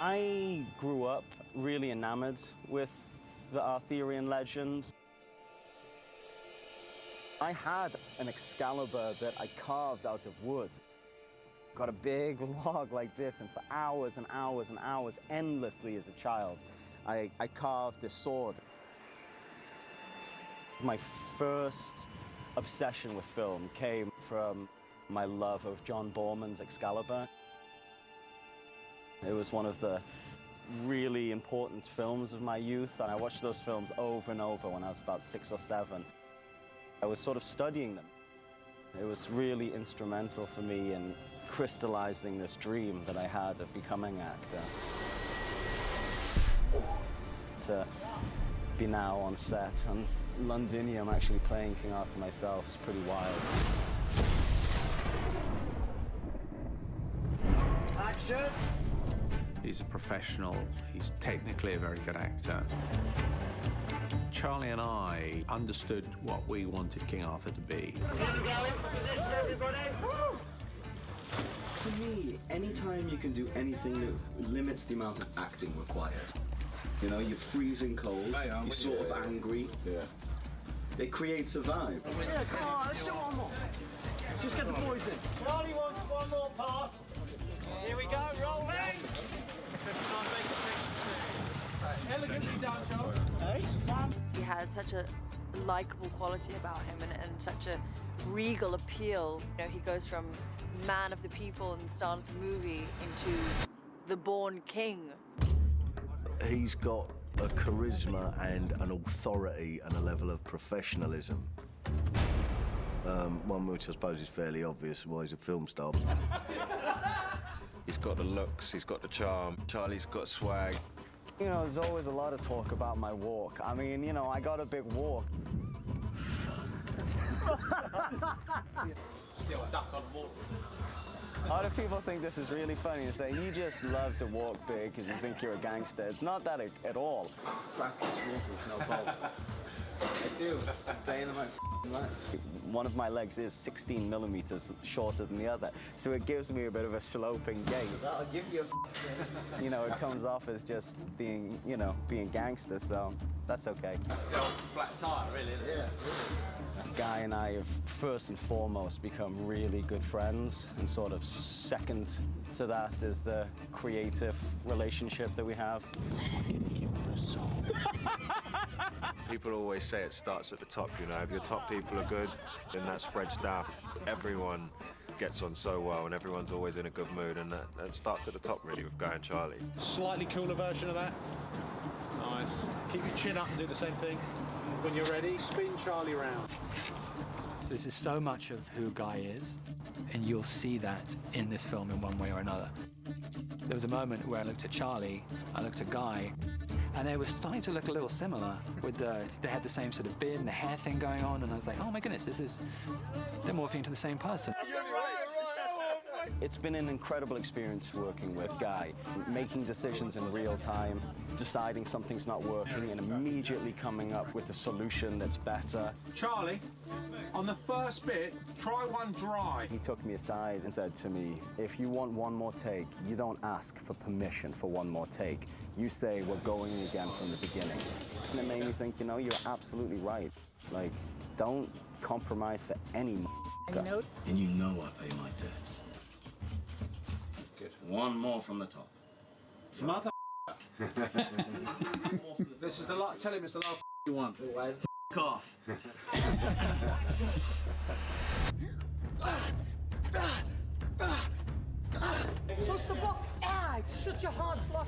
I grew up really enamored with the Arthurian legend. I had an Excalibur that I carved out of wood. Got a big log like this, and for hours and hours and hours, endlessly as a child, I carved this sword. My first obsession with film came from my love of John Borman's Excalibur. It was one of the really important films of my youth, and I watched those films over and over when I was about 6 or 7. I was sort of studying them. It was really instrumental for me in crystallizing this dream that I had of becoming an actor. To be now on set, and Londinium actually playing King Arthur myself is pretty wild. Action! He's a professional, he's technically a very good actor. Charlie and I understood what we wanted King Arthur to be. For me, anytime you can do anything new limits the amount of acting required. You know, you're freezing cold, you're sort of angry. Yeah. It creates a vibe. Yeah, come on, let's do one more. Just get the boys in. Charlie wants one more pass. Here we go, rolling. Elegantly done, Charlie. He has such a likable quality about him and such a regal appeal. You know, he goes from man of the people in the start of the movie into the born king. He's got a charisma and an authority and a level of professionalism. One which I suppose is fairly obvious why he's a film star. He's got the looks, he's got the charm. Charlie's got swag. You know, there's always a lot of talk about my walk. I mean, you know, I got a big walk. Still duck on the wall. A lot of people think this is really funny and say, you just love to walk big because you think you're a gangster. It's not that at all. Practice walking, no problem. I do. It's a bane of my life. One of my legs is 16 millimeters shorter than the other, so it gives me a bit of a sloping gait. That'll give you a You know, it comes off as just being, you know, being gangster, so that's okay. It's the old flat tire, really, isn't it? Yeah. Guy and I have first and foremost become really good friends, and sort of second to that is the creative relationship that we have. People always say it starts at the top, you know. If your top people are good, then that spreads down. Everyone gets on so well, and everyone's always in a good mood, and that starts at the top, really, with Guy and Charlie. Slightly cooler version of that. Nice. Keep your chin up and do the same thing. When you're ready, spin Charlie round. So this is so much of who Guy is, and you'll see that in this film in one way or another. There was a moment where I looked at Charlie, I looked at Guy, and they were starting to look a little similar. They had the same sort of beard and the hair thing going on, and I was like, oh my goodness, they're morphing into the same person. It's been an incredible experience working with Guy, making decisions in real time, deciding something's not working, and immediately coming up with a solution that's better. Charlie, on the first bit, try one dry. He took me aside and said to me, if you want one more take, you don't ask for permission for one more take. You say, we're going again from the beginning. And it made me think, you know, you're absolutely right. Like, don't compromise for any Note. And you know I pay my debts. Good. One more from the top. Mother. This is the last. Tell him it's the last you want. Where's the off? Trust the block. It's such a hard block.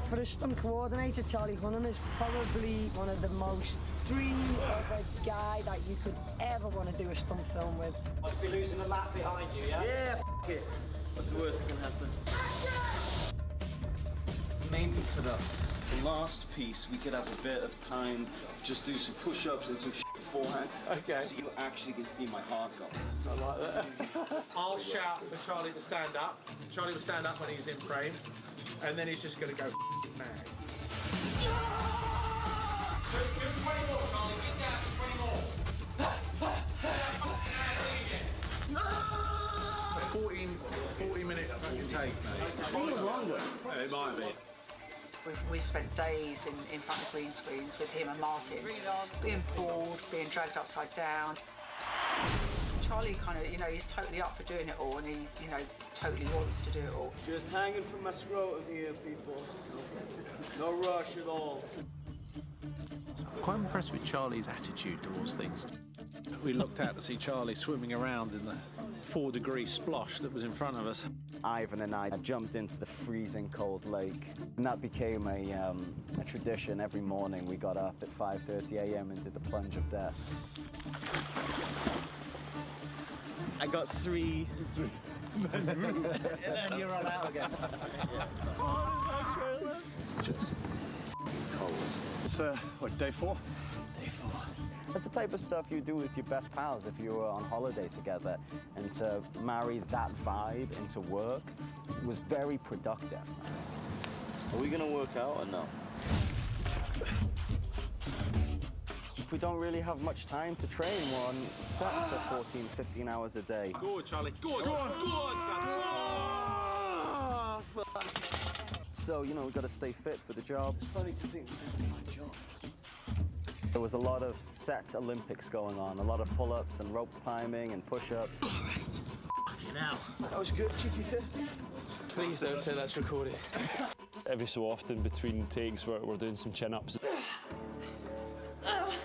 For a stunt coordinator, Charlie Hunnam is probably one of the most dream of a guy that you could ever want to do a stunt film with. Must be losing a lap behind you, yeah? Yeah, f it. What's the worst that can happen? Maybe for the last piece, we could have a bit of time, just do some push-ups and some shit beforehand. Okay. So you actually can see my heart go. I like that. I'll shout for Charlie to stand up. Charlie will stand up when he's in frame, and then he's just going to go mad. 20 more, Charlie. Get down to 20 more. 40-minute fucking take, mate. Longer. We've spent days in front of green screens with him and Martin, being pulled, being dragged upside down. Charlie kind of, you know, he's totally up for doing it all, and he, you know, totally wants to do it all. Just hanging from my scrotum here, people. No rush at all. I'm quite impressed with Charlie's attitude towards things. We looked out to see Charlie swimming around in the 4-degree splosh that was in front of us. Ivan and I jumped into the freezing cold lake, and that became a tradition. Every morning we got up at 5:30 a.m. and did the plunge of death. I got three. And then you're all out again. It's just cold. It's, what, day 4? Day 4. That's the type of stuff you do with your best pals if you were on holiday together. And to marry that vibe into work was very productive. Are we gonna work out or no? We don't really have much time to train. We're on set for 14, 15 hours a day. Go on, Charlie. Go on, go on, go on, son. So, you know, we've got to stay fit for the job. It's funny to think this is my job. There was a lot of set Olympics going on, a lot of pull-ups and rope climbing and push-ups. All right. Fucking hell. That was good, cheeky 50. Please don't say that's recorded. Every so often between takes we're doing some chin-ups.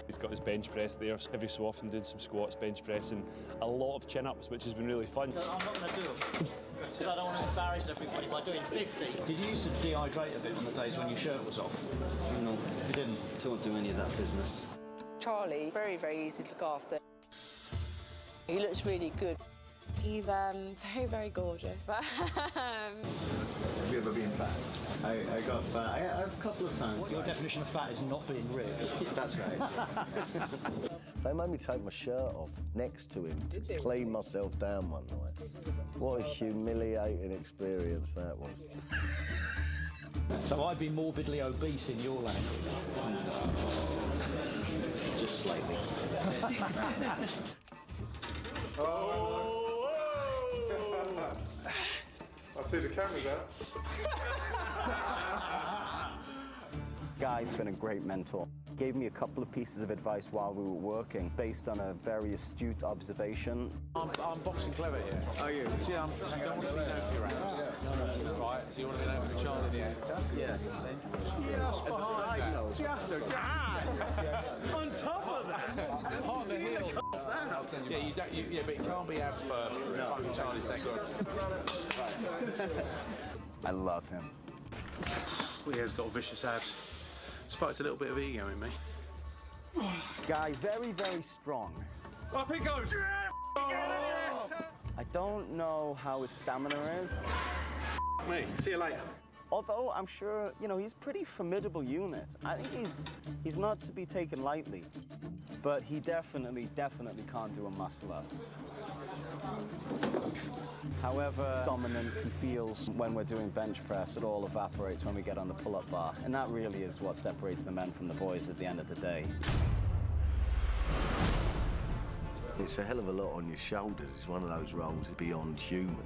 He's got his bench press there. Every so often doing some squats, bench press, and a lot of chin-ups, which has been really fun. I'm not going to do them, because I don't want to embarrass everybody by doing 50. Did you used to dehydrate a bit on the days when your shirt was off? No, you didn't. Don't do any of that business. Charlie, very, very easy to look after. He looks really good. He's very, very gorgeous. Have you ever been fat? I got fat a couple of times. Your definition of fat is not being ripped. That's right. They made me take my shirt off next to him to clean myself down one night. What a humiliating experience that was. So I'd be morbidly obese in your language. Just slightly. Oh! I see the cameras out. Guy's been a great mentor. Gave me a couple of pieces of advice while we were working, based on a very astute observation. I'm boxing clever here. Are you? See, I don't want to be known for your rounds. No. Right, so you want to be known for Charlie the actor? Yes. As a side note. On top of that! On the heels. Yeah, you don't, yeah, but you can't be abs first. No. Fucking Charlie second. I love him. Well, he has got vicious abs. Spikes a little bit of ego in me. Guy's very, very strong. Up he goes! I don't know how his stamina is. Me, see you later. Although I'm sure, you know, he's a pretty formidable unit. I think he's not to be taken lightly. But he definitely can't do a muscle-up. However dominant he feels when we're doing bench press, it all evaporates when we get on the pull-up bar. And that really is what separates the men from the boys at the end of the day. It's a hell of a lot on your shoulders. It's one of those roles beyond human,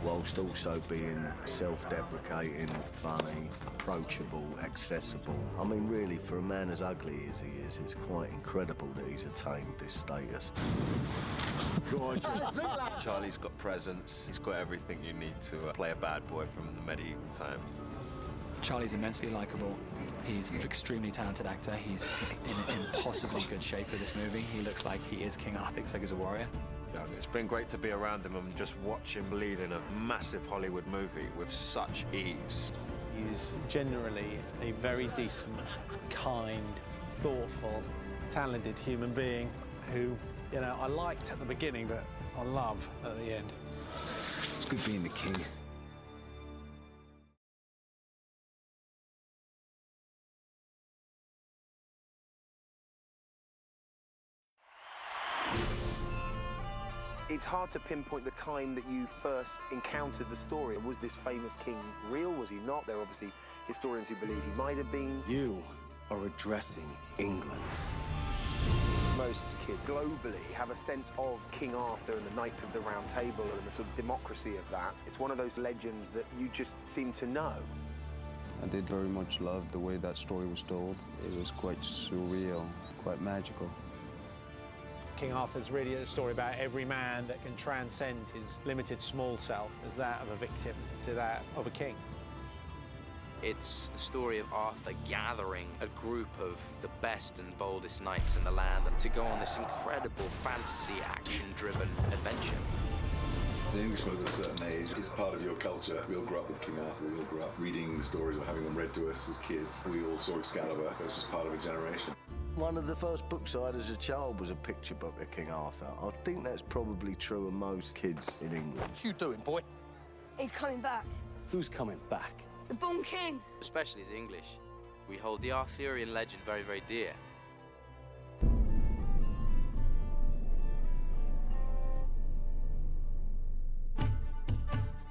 whilst also being self-deprecating, funny, approachable, accessible. I mean, really, for a man as ugly as he is, it's quite incredible that he's attained this status. Charlie's got presence. He's got everything you need to play a bad boy from the medieval times. Charlie's immensely likable. He's an extremely talented actor. He's in impossibly good shape for this movie. He looks like he is King Arthur. He looks like he's a warrior. It's been great to be around him and just watch him lead in a massive Hollywood movie with such ease. He's generally a very decent, kind, thoughtful, talented human being who, you know, I liked at the beginning, but I love at the end. It's good being the king. It's hard to pinpoint the time that you first encountered the story. Was this famous king real? Was he not? There are obviously historians who believe he might have been. You are addressing England. Most kids globally have a sense of King Arthur and the Knights of the Round Table and the sort of democracy of that. It's one of those legends that you just seem to know. I did very much love the way that story was told. It was quite surreal, quite magical. King Arthur's really a story about every man that can transcend his limited small self as that of a victim to that of a king. It's the story of Arthur gathering a group of the best and boldest knights in the land to go on this incredible fantasy, action-driven adventure. As an Englishman at a certain age, it's part of your culture. We all grew up with King Arthur, we all grew up reading the stories or having them read to us as kids. We all saw Excalibur, so it's just part of a generation. One of the first books I had as a child was a picture book of King Arthur. I think that's probably true of most kids in England. What you doing, boy? He's coming back. Who's coming back? The Born King. Especially as English, we hold the Arthurian legend very, very dear.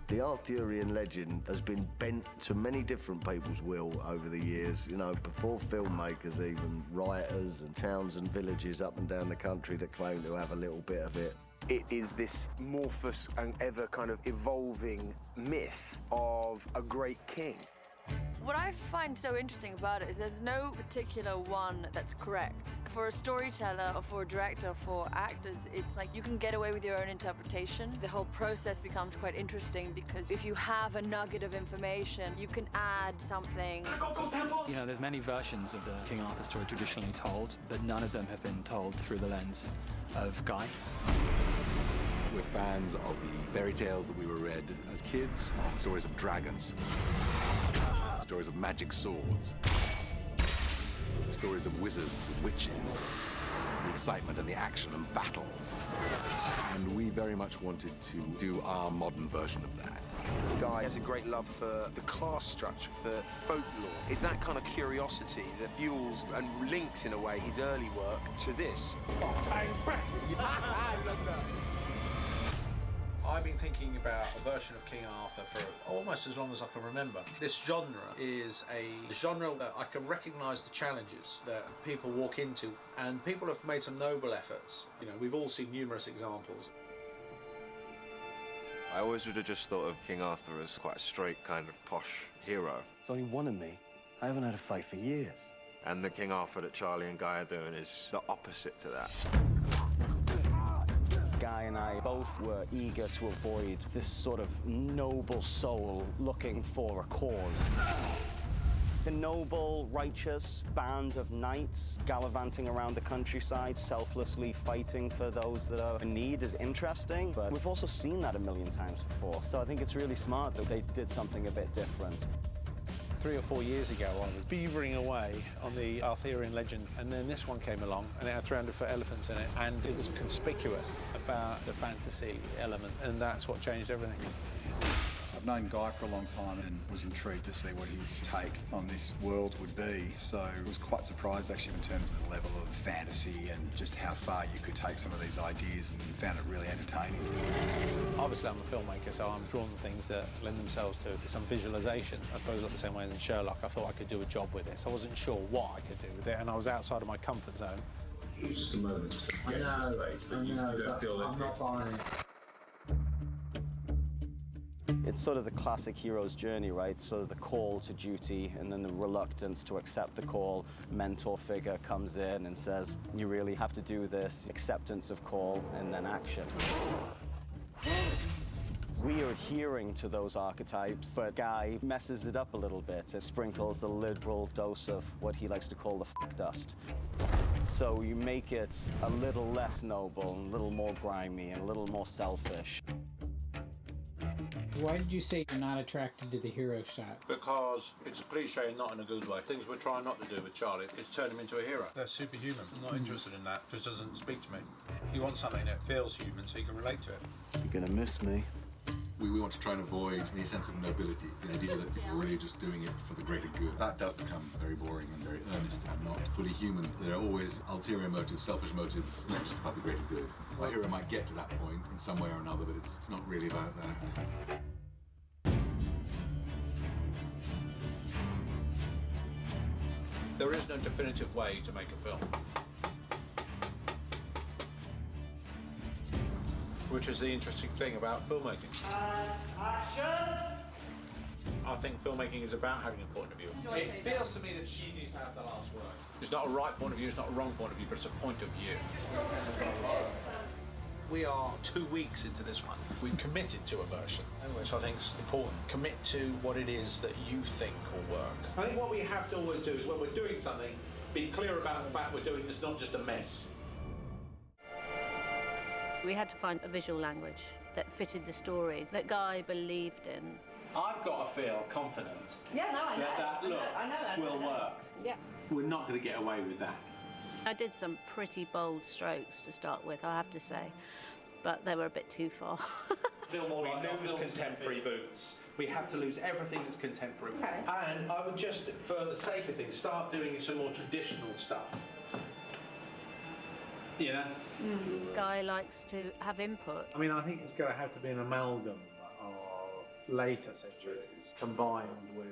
The Arthurian legend has been bent to many different people's will over the years, you know, before filmmakers even, writers and towns and villages up and down the country that claim to have a little bit of it. It is this amorphous and ever kind of evolving myth of a great king. What I find so interesting about it is there's no particular one that's correct. For a storyteller or for a director, for actors, it's like you can get away with your own interpretation. The whole process becomes quite interesting because if you have a nugget of information, you can add something. You know, there's many versions of the King Arthur story traditionally told, but none of them have been told through the lens of Guy. We're fans of the fairy tales that we were read as kids, stories of dragons, stories of magic swords, stories of wizards and witches, the excitement and the action and battles. And we very much wanted to do our modern version of that. Guy has a great love for the class structure, for folklore. It's that kind of curiosity that fuels and links, in a way, his early work to this. I've been thinking about a version of King Arthur for almost as long as I can remember. This genre is a genre that I can recognise the challenges that people walk into, and people have made some noble efforts. You know, we've all seen numerous examples. I always would have just thought of King Arthur as quite a straight kind of posh hero. There's only one of me. I haven't had a fight for years. And the King Arthur that Charlie and Guy are doing is the opposite to that. Guy and I both were eager to avoid this sort of noble soul looking for a cause. The noble, righteous band of knights gallivanting around the countryside, selflessly fighting for those that are in need is interesting, but we've also seen that a million times before. So I think it's really smart that they did something a bit different. 3 or 4 years ago, I was beavering away on the Arthurian legend, and then this one came along, and it had 300-foot elephants in it, and it was conspicuous about the fantasy element, and that's what changed everything. I've known Guy for a long time and was intrigued to see what his take on this world would be. So I was quite surprised actually in terms of the level of fantasy and just how far you could take some of these ideas, and found it really entertaining. Obviously I'm a filmmaker, so I'm drawn to things that lend themselves to some visualisation. I suppose like the same way as in Sherlock, I thought I could do a job with this. I wasn't sure what I could do with it, and I was outside of my comfort zone. It was just a moment. I know, you don't feel I'm not buying it. It's sort of the classic hero's journey, right? Sort of the call to duty and then the reluctance to accept the call. Mentor figure comes in and says, you really have to do this. Acceptance of call and then action. We are adhering to those archetypes, but Guy messes it up a little bit. It sprinkles a liberal dose of what he likes to call the f*** dust. So you make it a little less noble, a little more grimy, and a little more selfish. Why did you say you're not attracted to the hero shot? Because it's a cliche and not in a good way. Things we're trying not to do with Charlie is turn him into a hero. They're superhuman. I'm not interested in that. Just doesn't speak to me. You want something that feels human so you can relate to it. You're gonna miss me. We want to try and avoid any sense of nobility, the idea that people are really just doing it for the greater good. That does become very boring and very earnest and not fully human. There are always ulterior motives, selfish motives, not just about the greater good. My hero might get to that point in some way or another, but it's not really about that. There is no definitive way to make a film. Which is the interesting thing about filmmaking. Action! I think filmmaking is about having a point of view. It feels to me that she needs to have the last word. It's not a right point of view, it's not a wrong point of view, but it's a point of view. We are 2 weeks into this one. We've committed to a version, which I think is important. Commit to what it is that you think will work. I think what we have to always do is when we're doing something, be clear about the fact we're doing this not just a mess. We had to find a visual language that fitted the story, that Guy believed in. I've got to feel confident Yeah, no, I know. that look I know. will work. Yeah. We're not going to get away with that. I did some pretty bold strokes to start with, I have to say, but they were a bit too far. We lose contemporary boots. We have to lose everything that's contemporary. Okay. And I would just, for the sake of things, start doing some more traditional stuff. You know? Guy likes to have input. I mean, I think it's going to have to be an amalgam of later centuries combined with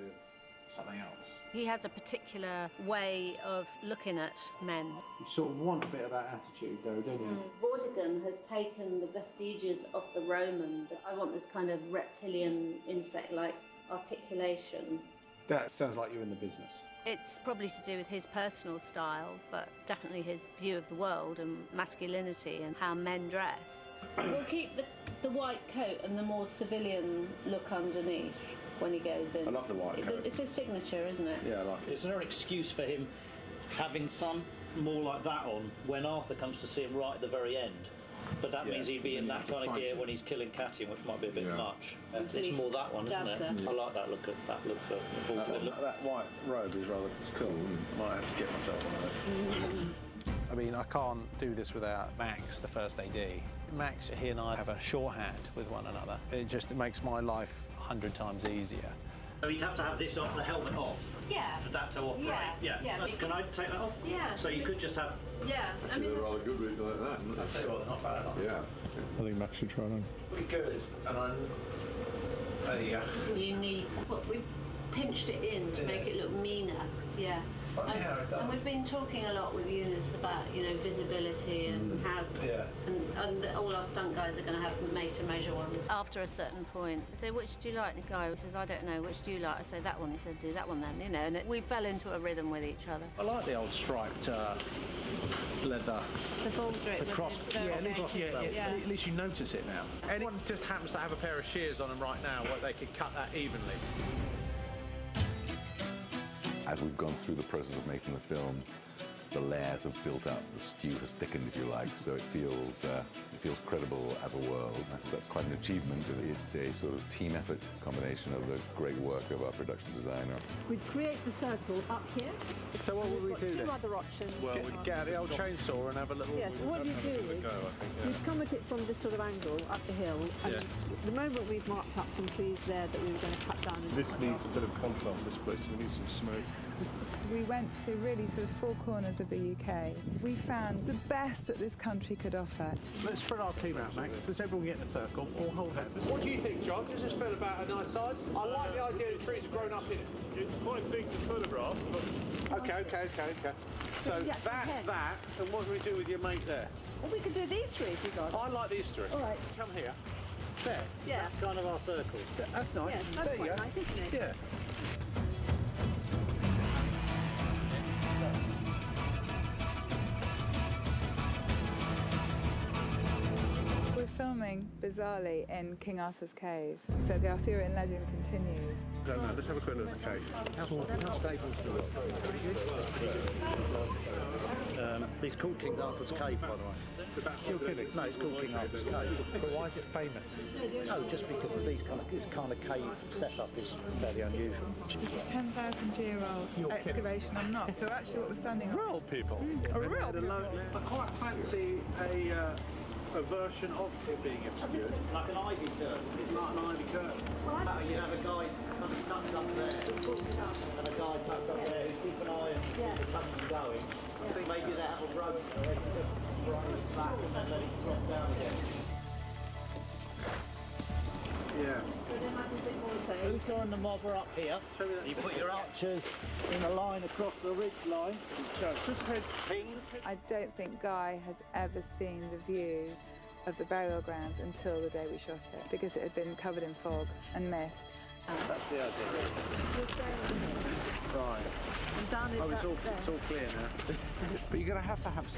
something else. He has a particular way of looking at men. You sort of want a bit of that attitude, though, don't you? Vortigern has taken the vestiges of the Roman. I want this kind of reptilian insect-like articulation. That sounds like you're in the business. It's probably to do with his personal style, but definitely his view of the world and masculinity and how men dress. We'll keep the white coat and the more civilian look underneath when he goes in. I love the white coat. It's his signature, isn't it? Yeah, I like it. Is there an excuse for him having some more like that on when Arthur comes to see him right at the very end? But that means he'd be in that kind of gear when he's killing Catian, which might be a bit much. It's more that one, isn't it? I like that look for That white robe is rather cool. Might have to get myself one of those. I mean, I can't do this without Max, the first AD. Max, he and I have a shorthand with one another. It makes my life 100 times easier. So you'd have to have this off, the helmet off. Yeah. For that to operate. Yeah. Can I take that off? Yeah. So you could just have. Yeah. I mean, They're rather good with like that, isn't I'll tell you what, they're not bad at all. Yeah. I think Max should try them. Pretty good. And there you go. unique. We pinched it in to make it look meaner. Yeah. And we've been talking a lot with Eunice about, visibility and how, and all our stunt guys are going to have made-to-measure ones. After a certain point, I say, which do you like? And the guy says, I don't know, which do you like? I say, that one. He said, do that one then, and we fell into a rhythm with each other. I like the old striped leather. The full drip. The cross, at least you notice it now. Anyone just happens to have a pair of shears on them right now, they could cut that evenly. As we've gone through the process of making the film, the layers have built up, the stew has thickened, if you like, so it feels credible as a world. I think that's quite an achievement. It's a sort of team effort combination of the great work of our production designer. We'd create the circle up here. So what would we do then? Two other options. Well, we'd get out the old chainsaw and have a little... Yes, what you do is you'd come at it from this sort of angle up the hill, and the moment we've marked up some trees there that we were going to cut down... This needs a bit of contrast, this place. We need some smoke. We went to really sort of four corners of the UK. We found the best that this country could offer. Let's spread our team out, Max. Let's everyone get in a circle or hold hands. What do you think, John? Does this feel about a nice size? I like the idea the trees have grown up in it. It's quite big to photograph, but... Okay. So that, and what do we do with your mate there? Well, we could do these three if you got. I like these three. All right. Come here. There. Yeah. That's kind of our circle. That's nice. Yeah, that's there you quite go. nice, isn't it? Yeah. We're filming, bizarrely, in King Arthur's cave, so the Arthurian legend continues. No, let's have a quick look at the cave. How stable is it? He's called King Arthur's Cave, by the way. You're kidding? No, it's called King Arthur's Cave. But why is it famous? No, just because of this kind of cave setup is fairly unusual. This is 10,000-year-old excavation. I'm not. So actually what we're standing on... Real people. I quite fancy a version of it being obscured. Like an ivy curtain. It's like an ivy curtain. You have a guy tucked up there, and a guy tucked up there who keep an eye on the tucked going. I think maybe they have a rope so they can just bring it back and then let it drop down again. Yeah. Luther and the mob are up here. You put your archers in a line across the ridge line. I don't think Guy has ever seen the view of the burial grounds until the day we shot it, because it had been covered in fog and mist, That's the idea. Right. And down is it's all clear now. But you're going to have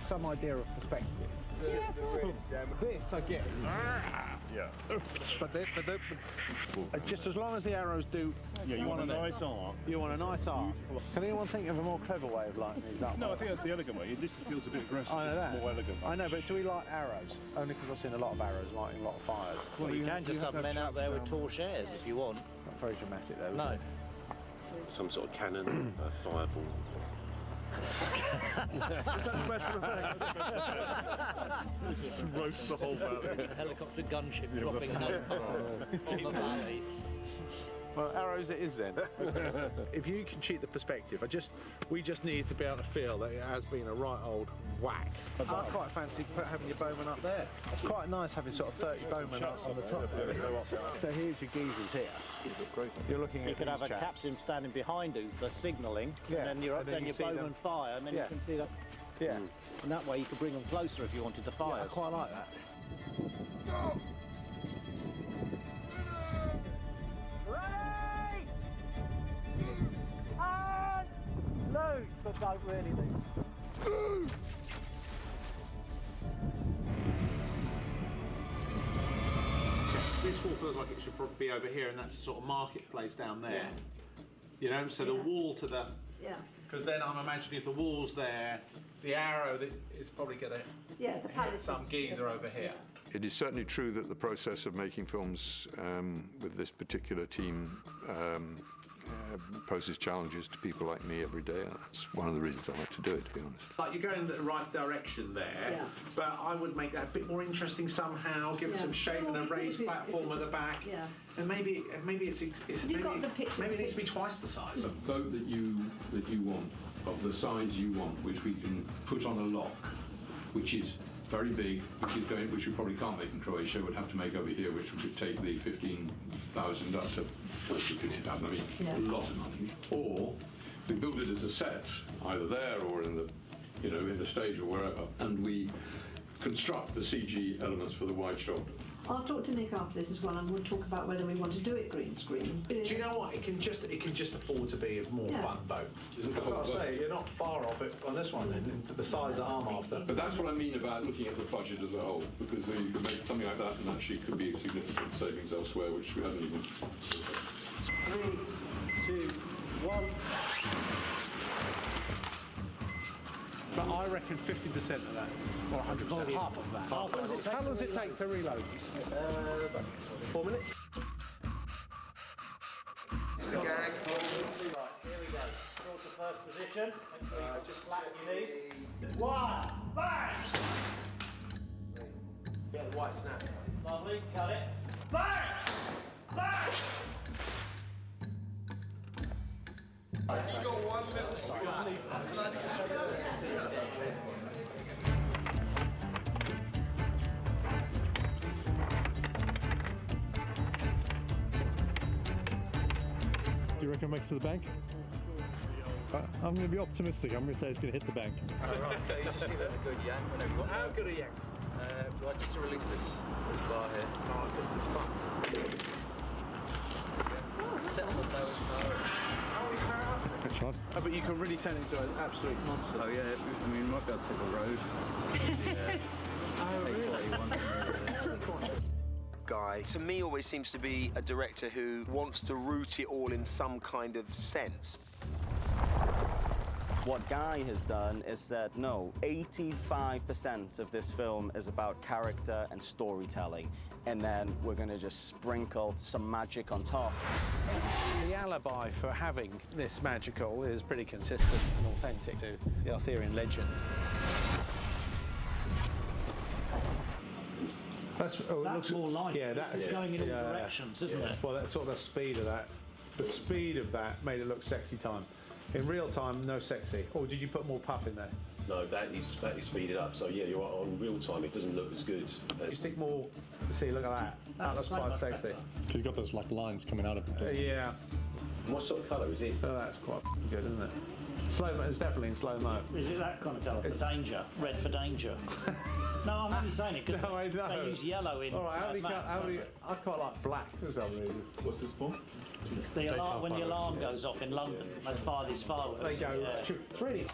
some idea of perspective. This I get. Yeah. But just as long as the arrows do. Yeah, you want a nice arc. You want a nice arc. Can anyone think of a more clever way of lighting these up? No, I think that's the elegant way. This feels a bit aggressive. I know that. More elegant. I know, but do we light arrows? Only because I've seen a lot of arrows lighting a lot of fires. Well, you can just have men out there with torches if you want. Not very dramatic though. No. Some sort of cannon, fireball. Special effects. Just roast the whole valley. A helicopter gunship dropping on the valley. Well, arrows it is then. If you can cheat the perspective, we just need to be able to feel that it has been a right old whack. I quite fancy having your bowman up there. It's quite nice having sort of 30 bowmen up on the top. So here's your geezers here. You're looking at. You could have a captain standing behind you for signalling, and then your bowmen fire, and then you can see that. Yeah. And that way you could bring them closer if you wanted to fire. Yeah, I quite like that. Ready! And loose, but don't really loose. This hall feels like it should probably be over here, and that's a sort of marketplace down there. You know, so the wall to the. Yeah. Because then I'm imagining if the wall's there, the arrow that is probably going to hit some geezer over here. It is certainly true that the process of making films with this particular team poses challenges to people like me every day. That's one of the reasons I like to do it, to be honest. Like you're going in the right direction there, but I would make that a bit more interesting somehow, give it some shape and a raised platform at the back. Yeah. And maybe it's maybe it needs to be twice the size. A boat that you want, of the size you want, which we can put on a lock, which is very big, which we probably can't make in Croatia, would have to make over here, which would take the 15,000 up to 15,000. I mean, a lot of money. Or we build it as a set, either there or in the stage or wherever, and we construct the CG elements for the wide shot. I'll talk to Nick after this as well, and we'll talk about whether we want to do it green screen. Do you know what? It can just afford to be a more fun boat. I've got to say, you're not far off it on this one then, the size that I'm after. But that's what I mean about looking at the budget as a whole, because you could make something like that and actually could be significant savings elsewhere, which we haven't even. 3, 2, 1. But I reckon 50% of that, or 100%, half of that. How long does it take to reload? About 4 minutes. The gang. Right, here we go. Draw to first position. Just slap your knee. 1, bang! Yeah, the white snap. Lovely, cut it. Bang! Bang! You got one little spot. Do you reckon I'll make it to the bank? I'm going to be optimistic. I'm going to say it's going to hit the bank. Alright, so you just need a good yank whenever you want. How good a yank? Well, just to release this bar here. Oh, this is fun. Set on the nose. Oh, but you can really turn it into an absolute monster. Oh yeah, I mean, we might be able to take a road. Guy, to me, always seems to be a director who wants to root it all in some kind of sense. What Guy has done is said, no, 85% of this film is about character and storytelling, and then we're going to just sprinkle some magic on top. The alibi for having this magical is pretty consistent and authentic to the Arthurian legend. That's more life. Yeah, it's going in all directions, isn't it? Well, that's sort of the speed of that. The speed of that made it look sexy time. In real time, no sexy. Or did you put more puff in there? No, that is speeded up. So yeah, you're right. On real time, it doesn't look as good. You stick more. See, look at that. That looks quite sexy. Because you've got those like lines coming out of it. Yeah. What sort of colour is it? Oh, that's quite good, isn't it? Slow-mo, it's definitely in slow-mo. Is it that kind of colour? For danger. Red for danger. No, I'm only saying it because they use yellow in. All right, I quite like black for some reason. What's this for? The alarm, when the alarm goes off in London, they fire these fireworks. They go, It's really...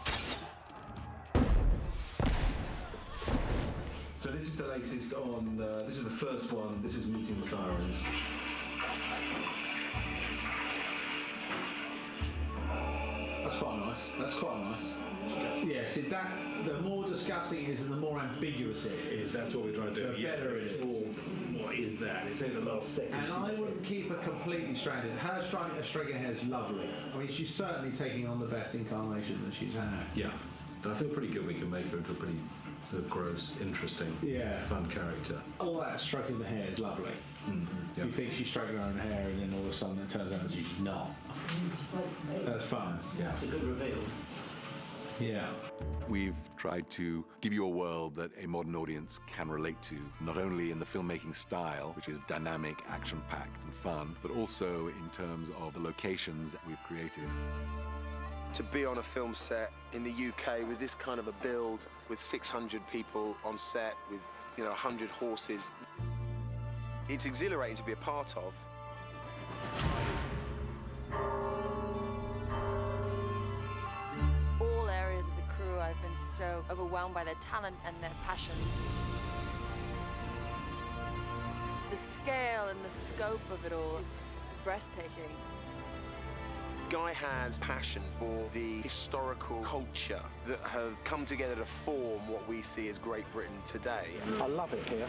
So this is the latest on, this is the first one, this is Meeting the Sirens. That's quite nice. That's quite nice. Yeah, see that, the more disgusting it is and the more ambiguous it is. That's what we're trying to do. The better it is. What is that? It's in the last second. And I wouldn't keep her completely stranded. Her striking her hair is lovely. I mean, she's certainly taking on the best incarnation that she's had. Yeah. And I feel pretty good we can make her into a pretty sort of gross, interesting, fun character. All that stroking the hair is lovely. Mm-hmm. You think she's stroking her own hair and then all of a sudden it turns out that she's not. That's fun. Yeah. It's a good reveal. Yeah. We've tried to give you a world that a modern audience can relate to, not only in the filmmaking style, which is dynamic, action-packed and fun, but also in terms of the locations that we've created. To be on a film set in the UK with this kind of a build, with 600 people on set, with 100 horses, it's exhilarating to be a part of. All areas of the crew, I've been so overwhelmed by their talent and their passion. The scale and the scope of it all, it's breathtaking. Guy has passion for the historical culture that have come together to form what we see as Great Britain today. I love it here.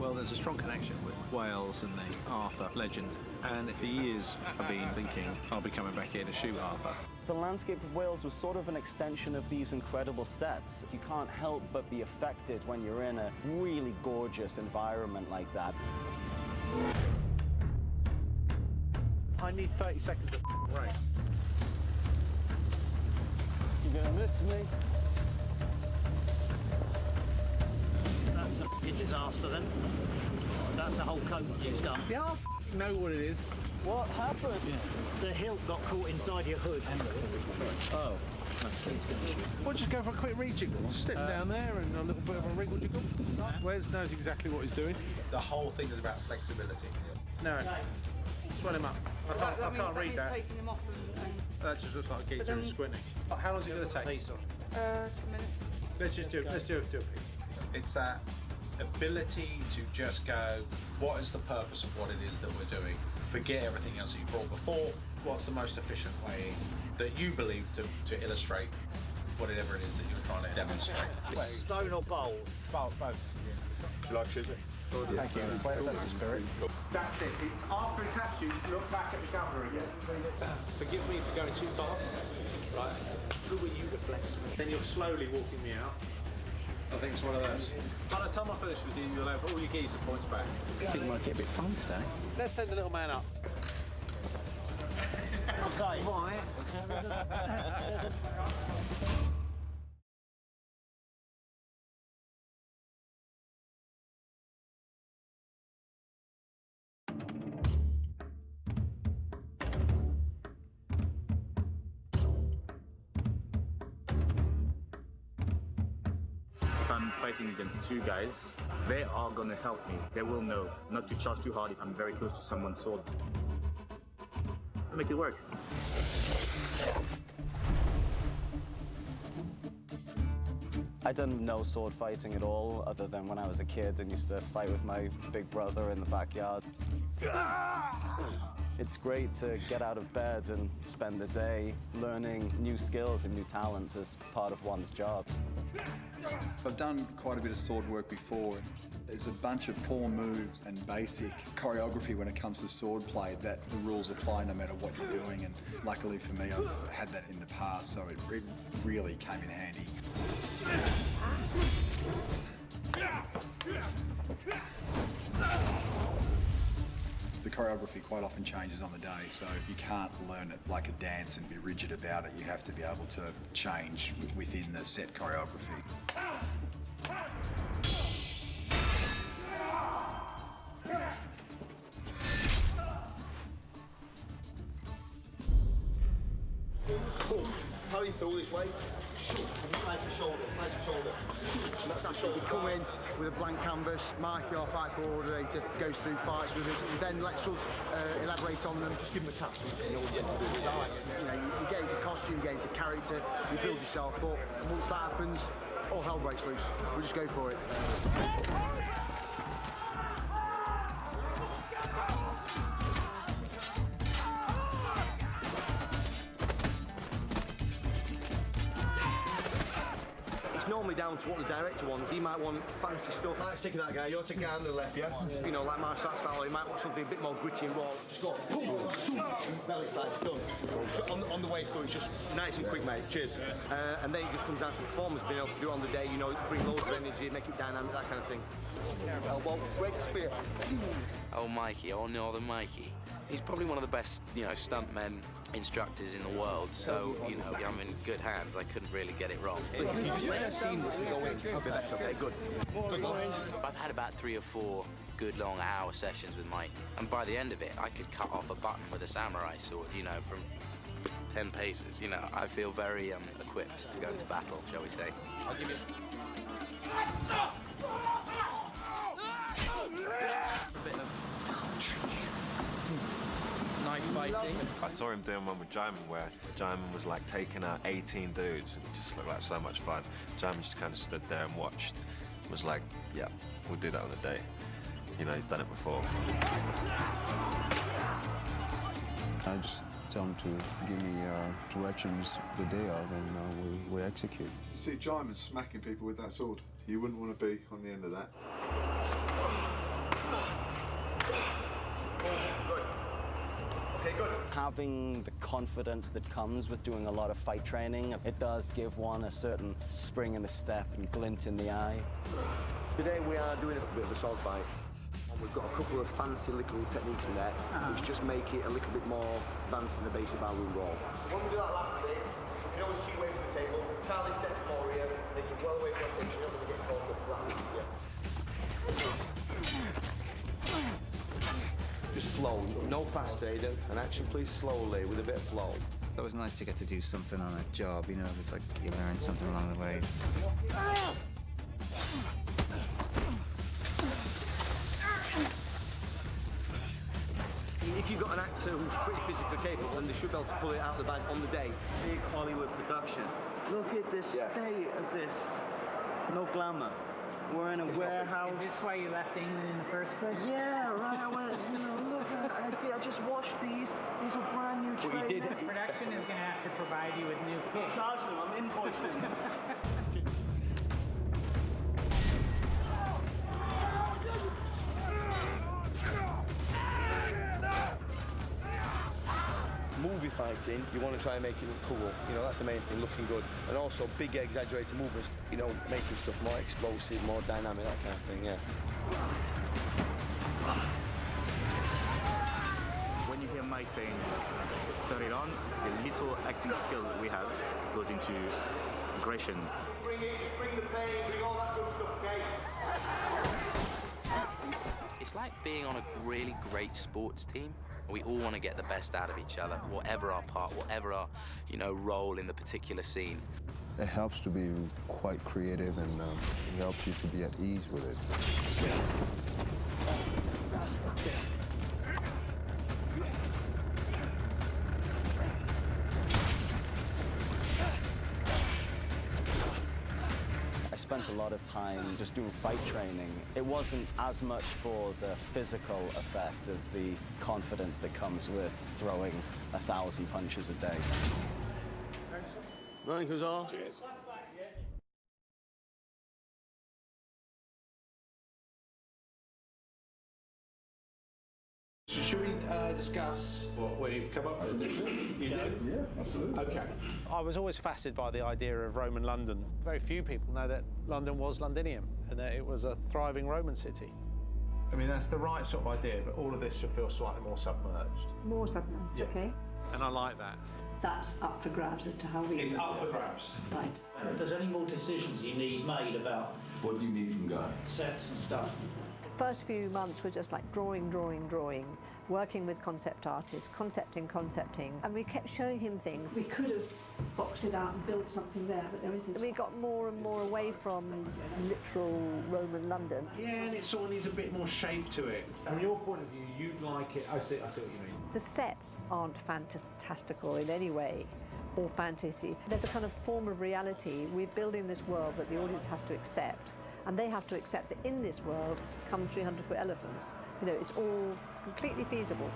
Well, there's a strong connection with Wales and the Arthur legend, and for years I've been thinking I'll be coming back here to shoot Arthur. The landscape of Wales was sort of an extension of these incredible sets. You can't help but be affected when you're in a really gorgeous environment like that. I need 30 seconds of rain. You're gonna miss me. That's a f***ing disaster then. That's the whole coat used up. Yeah, I know what it is. What happened? Yeah. The hilt got caught inside your hood. Oh. We'll just go for a quick rejiggle. Slip down there and a little bit of a wriggle jiggle. Wes knows exactly what he's doing. The whole thing is about flexibility. No. Swell him up. I can't read that. Taking him off and That just looks like a geezer who's squinting. How long is it going to take? 2 minutes. Let's do it. It's that ability to just go, what is the purpose of what it is that we're doing? Forget everything else you brought before. What's the most efficient way that you believe to illustrate whatever it is that you're trying to demonstrate? Stone or bold? Both. Do you like choosing? Thank you. That's the spirit. That's it. It's after he taps you, look back at the governor again. Forgive me for going too fast. Right. Who were you to bless me? Then you're slowly walking me out. I think it's one of those. By the time I finish with you, you'll have all your geezer points back. I think we might get a bit fun today. Let's send the little man up. Okay. Right. If I'm fighting against two guys, they are gonna help me. They will know not to charge too hard if I'm very close to someone's sword. I'll make it work. I didn't know sword fighting at all, other than when I was a kid and used to fight with my big brother in the backyard. It's great to get out of bed and spend the day learning new skills and new talents as part of one's job. I've done quite a bit of sword work before. There's a bunch of core moves and basic choreography when it comes to sword play that the rules apply no matter what you're doing, and luckily for me I've had that in the past, so it really came in handy. The choreography quite often changes on the day, so you can't learn it like a dance and be rigid about it. You have to be able to change within the set choreography. through this way. Place your shoulder, place your shoulder. And that's actually we come in with a blank canvas. Mikey, our fight coordinator, goes through fights with us, and then lets us elaborate on them. Just give them a tap. You know what you have to do. You know, you get into costume, you get into character, you build yourself up. And once that happens, all hell breaks loose. We just go for it. Normally down to what the director wants. He might want fancy stuff. Like sticking that guy, you're taking on the left, yeah? You know, like martial arts style, he might want something a bit more gritty and raw. Just go, boom, belly slides, done. On the way through, it's just nice and quick, mate. Cheers. And then it just comes down to performance, being able to do it on the day, you know, bring loads of energy, make it dynamic, that kind of thing. Elbow, break spear. Oh, Mikey, oh, Northern Mikey. He's probably one of the best, you know, stuntmen instructors in the world, so, you know, I'm in good hands. I couldn't really get it wrong. You just let it seamlessly go in. Okay, that's okay, good. I've had about 3 or 4 good long hour sessions with Mike, and by the end of it, I could cut off a button with a samurai sword, you know, from 10 paces. You know, I feel very equipped to go into battle, shall we say. I'll give you... A bit of knife fighting. I saw him doing one with Jimon where Jimon was like taking out 18 dudes and it just looked like so much fun. Jimon just kind of stood there and watched. Was like, yeah, we'll do that on the day. You know, he's done it before. I just tell him to give me directions the day of and we execute. See Jimon smacking people with that sword. You wouldn't want to be on the end of that. Okay, good. Having the confidence that comes with doing a lot of fight training, it does give one a certain spring in the step and glint in the eye. Today we are doing a bit of a sword fight. We've got a couple of fancy little techniques in there, which just make it a little bit more advanced than the basic barroom brawl. When we do that last bit, you can always cheat away from the table. Charlie steps more here, then you're well away from the table, so you're not going to get caught up flat. Just flow, no fast, Aiden, and action please slowly with a bit of flow. It was nice to get to do something on a job, you know, it's like you learn something along the way. If you've got an actor who's pretty physically capable, then they should be able to pull it out of the bag on the day. Big Hollywood production. Look at the state of this. No glamour. We're in a warehouse. Is this why you left England in the first place? Yeah, right. I went, you know, look, I just washed these. These were brand new trainers. You did. Production is going to have to provide you with new kits. Charge them, I'm invoicing. Movie fighting, you want to try and make it look cool. You know, that's the main thing, looking good. And also big exaggerated movements, you know, making stuff more explosive, more dynamic, that kind of thing, yeah. When you hear Mike saying, turn it on, the little acting skill that we have goes into aggression. Bring it, just bring the pain, bring all that good stuff, okay? It's like being on a really great sports team. We all want to get the best out of each other, whatever our part, whatever our, you know, role in the particular scene. It helps to be quite creative and it helps you to be at ease with it. I spent a lot of time just doing fight training. It wasn't as much for the physical effect as the confidence that comes with throwing 1,000 punches a day. Morning, Huzzar. Cheers. So should we discuss what you've come up with? You did? Yeah, absolutely. Okay. I was always fascinated by the idea of Roman London. Very few people know that London was Londinium and that it was a thriving Roman city. I mean, that's the right sort of idea, but all of this should feel slightly more submerged. More submerged, okay. And I like that. That's up for grabs as to how we... It's up for grabs. Right. If there's any more decisions you need made about... What do you need from Guy? Sets and stuff. First few months were just like drawing, working with concept artists, concepting, and we kept showing him things. We could have boxed it out and built something there, but there isn't. We got more and more away from literal Roman London. Yeah, and it sort of needs a bit more shape to it. From your point of view, you'd like it. I see what you mean. The sets aren't fantastical in any way, or fantasy. There's a kind of form of reality. We're building this world that the audience has to accept, and they have to accept that in this world come 300-foot elephants. You know, it's all completely feasible.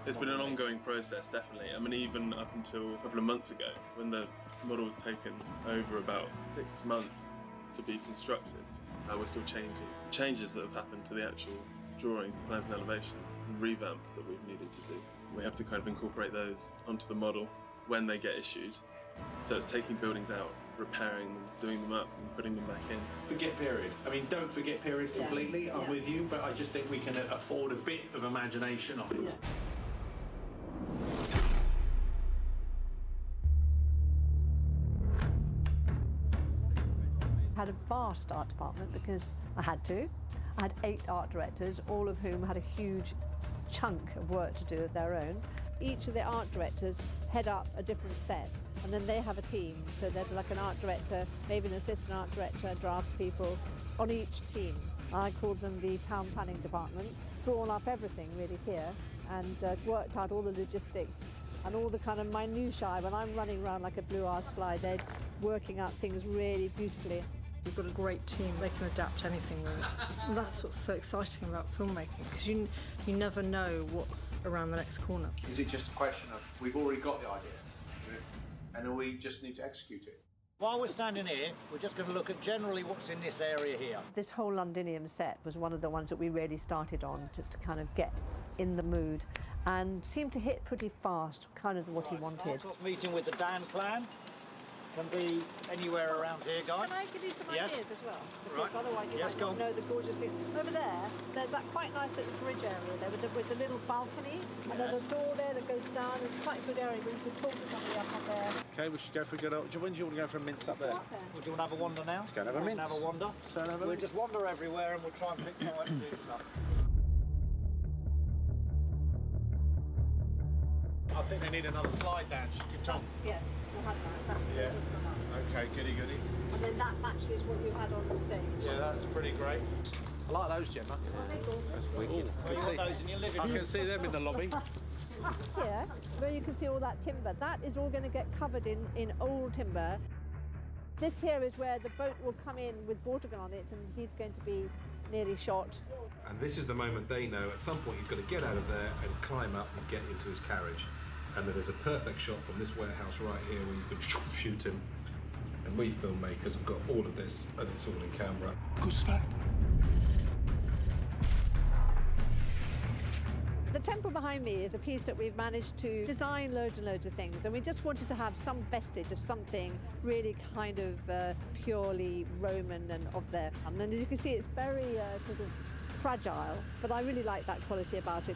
It's been an ongoing process, definitely. I mean, even up until a couple of months ago, when the model was taken over about 6 months to be constructed, we're still changing. Changes that have happened to the actual drawings, plans and elevations, and revamps that we've needed to do. We have to kind of incorporate those onto the model when they get issued. So it's taking buildings out, repairing them, doing them up and putting them back in. Forget period. I mean, don't forget period completely, yeah. I'm with you, but I just think we can afford a bit of imagination on it. Yeah. I had a vast art department because I had to. I had 8 art directors, all of whom had a huge chunk of work to do of their own. Each of the art directors head up a different set, and then they have a team. So there's like an art director, maybe an assistant art director, drafts people on each team. I called them the town planning department. Drawn up everything really here, and worked out all the logistics and all the kind of minutiae. When I'm running around like a blue-ass fly, they're working out things really beautifully. We've got a great team. They can adapt anything really. And that's what's so exciting about filmmaking, because you never know what's around the next corner. Is it just a question of we've already got the idea and then we just need to execute it? While we're standing here, we're just going to look at generally what's in this area here. This whole Londinium set was one of the ones that we really started on to kind of get in the mood and seemed to hit pretty fast, kind of what he wanted. Santos meeting with the Dan clan. Can be anywhere around here, Guy. Can I give you some yes. ideas as well? Because right. otherwise you might not know the gorgeous things. Over there's that quite nice little bridge area there with the little balcony, and there's a door there that goes down. It's quite a good area, but you could talk to somebody up there. Okay, we should go for a good old... When do you want to go for a mince up there? Well, do you want to have a wander now? Let's go and have a mince. Have a wander. We'll just wander everywhere and we'll try and pick somewhere to do stuff. I think they need another slide down. Yes, we'll have that. That's yeah. Okay, goody. And then that matches what you had on the stage. Yeah, that's pretty great. I like those, Gemma. That's wicked. I can see them in the lobby. Here, where you can see all that timber, that is all going to get covered in old timber. This here is where the boat will come in with Vortigern on it, and he's going to be nearly shot. And this is the moment they know at some point he's going to get out of there and climb up and get into his carriage. And then there's a perfect shot from this warehouse right here where you can shoot him. And we filmmakers have got all of this, and it's all in camera. The temple behind me is a piece that we've managed to design loads and loads of things, and we just wanted to have some vestige of something really kind of purely Roman and of there. And as you can see, it's very sort of fragile, but I really like that quality about it.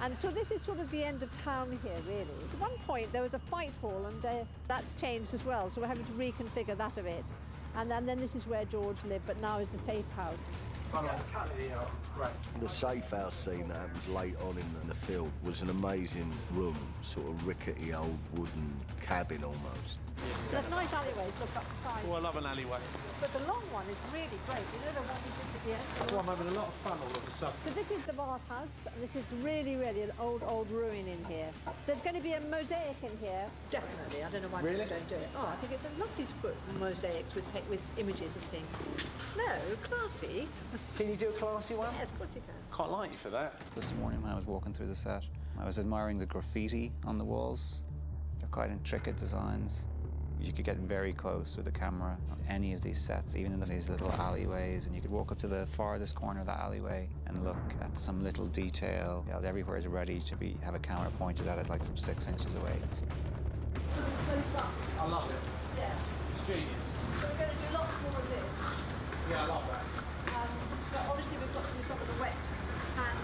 And so this is sort of the end of town here, really. At one point, there was a fight hall, and that's changed as well, so we're having to reconfigure that a bit. And then this is where George lived, but now it's a safe house. The Safehouse scene that happens late on in the film was an amazing room, sort of rickety old wooden cabin almost. There's nice alleyways, look up the side. Oh, I love an alleyway. But the long one is really great. You know the one we did at the end? Oh, I'm having a lot of fun all of a sudden. So this is the bathhouse, and this is really an old ruin in here. There's going to be a mosaic in here, definitely. I don't know why people don't do it. Oh, I think it's lovely to put mosaics with images and things. No, classy. Can you do a classy one? Yes, of course you can. Can't like you for that. This morning when I was walking through the set, I was admiring the graffiti on the walls. They're quite intricate designs. You could get very close with the camera on any of these sets, even in these little alleyways, and you could walk up to the farthest corner of that alleyway and look at some little detail. Everywhere is ready to have a camera pointed at it, like from 6 inches away. I love it. Yeah. It's genius. So we're going to do lots more of this. Yeah, I love that. But obviously we've got to do some of the wet hand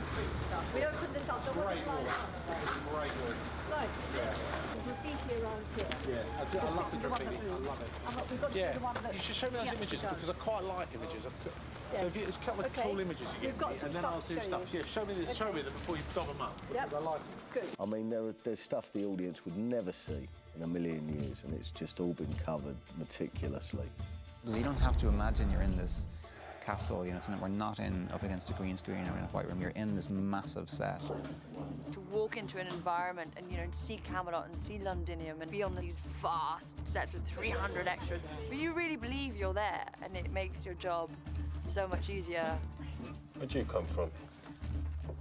stuff. We opened this up. Great work. That is great work. Nice. Yeah. Graffiti around here. Yeah, I love the graffiti. I love it. We've got to do the one that... You should show me those images because I quite like images. Yes. So if you, there's a couple of cool images you We've got get some and then stuff I'll to do show stuff. you. Yeah, show me this, show me them before you dob them up. Yep. Because I like them. Good. I mean, there's stuff the audience would never see in a million years, and it's just all been covered meticulously. Because you don't have to imagine you're in this castle, you know, it's not, we're not up against a green screen or in a white room, you're in this massive set. To walk into an environment and, you know, see Camelot and see Londinium and be on these vast sets with 300 extras, but you really believe you're there, and it makes your job so much easier. Where'd you come from?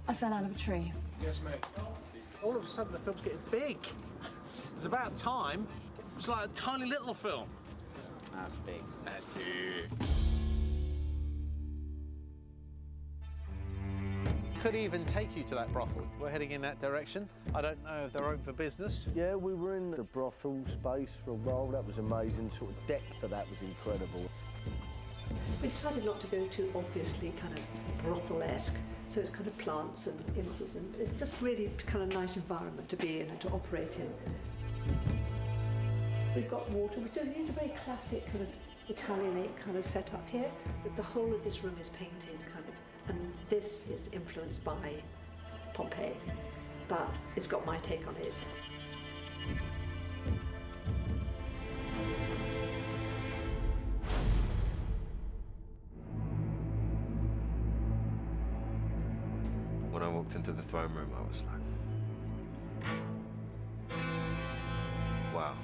I fell out of a tree. Yes, mate. All of a sudden the film's getting big. It's about time. It's like a tiny little film. That's big. That's big. Could even take you to that brothel. We're heading in that direction. I don't know if they're open for business. Yeah, we were in the brothel space for a while. That was amazing. Sort of depth of that was incredible. We decided not to go too obviously kind of brothel-esque, so it's kind of plants and images, and it's just really kind of nice environment to be in and to operate in. We've got water. We still use a very classic kind of Italianate kind of setup here, but the whole of this room is painted kind of, and this is influenced by Pompeii, but it's got my take on it. When I walked into the throne room, I was like, wow.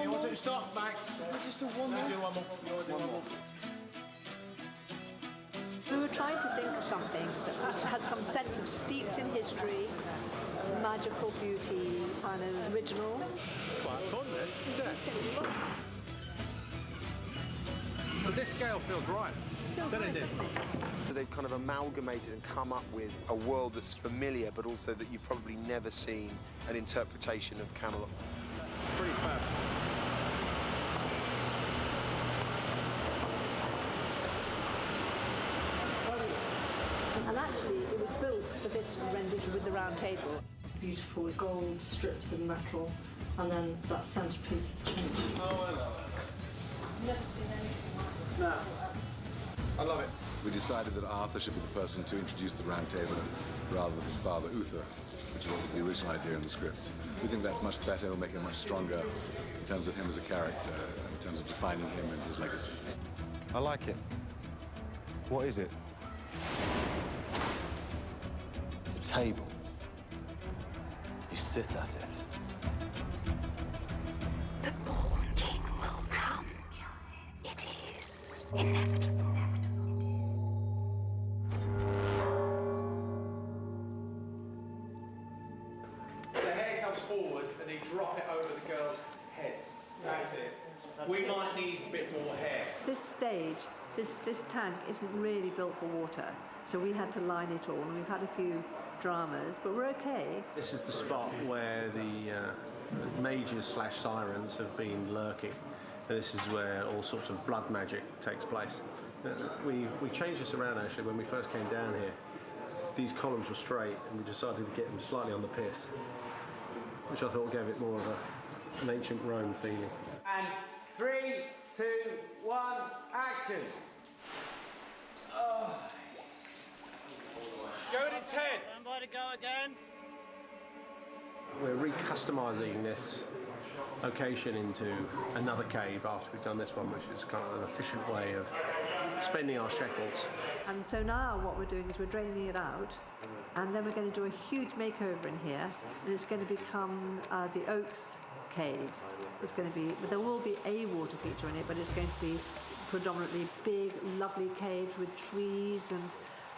You want to stop, Max? Just do one more. Do one more. You want to do one more? We were trying to think of something that had some sense of steeped in history, magical beauty, kind of original. Quite fun, this, isn't it? But this scale feels right. Don't it? They've kind of amalgamated and come up with a world that's familiar, but also that you've probably never seen an interpretation of Camelot. Pretty fab. And actually, it was built for this rendition with the round table. Beautiful gold strips of metal, and then that centerpiece has changed. Oh, I love I've never seen anything like this. No. I love it. We decided that Arthur should be the person to introduce the round table rather than his father Uther, which was the original idea in the script. We think that's much better, it'll make him much stronger in terms of him as a character, in terms of defining him and his legacy. I like it. What is it? It's a table. You sit at it. The born king will come. It is inevitable. The hair comes forward and you drop it over the girls' heads. That's it. We might need a bit more hair. This stage, this tank isn't really built for water, so we had to line it all, and we've had a few dramas, but we're okay. This is the spot where the mages/sirens have been lurking. This is where all sorts of blood magic takes place. We changed this around actually when we first came down here. These columns were straight, and we decided to get them slightly on the piss, which I thought gave it more of an ancient Rome feeling. And 3, 2, 1, action! Oh. Going in 10. Stand by to go again. We're recustomising this location into another cave after we've done this one, which is kind of an efficient way of spending our shekels. And so now what we're doing is we're draining it out, and then we're going to do a huge makeover in here, and it's going to become the Oaks Caves. It's going to be, but there will be a water feature in it, but it's going to be predominantly big, lovely caves with trees and,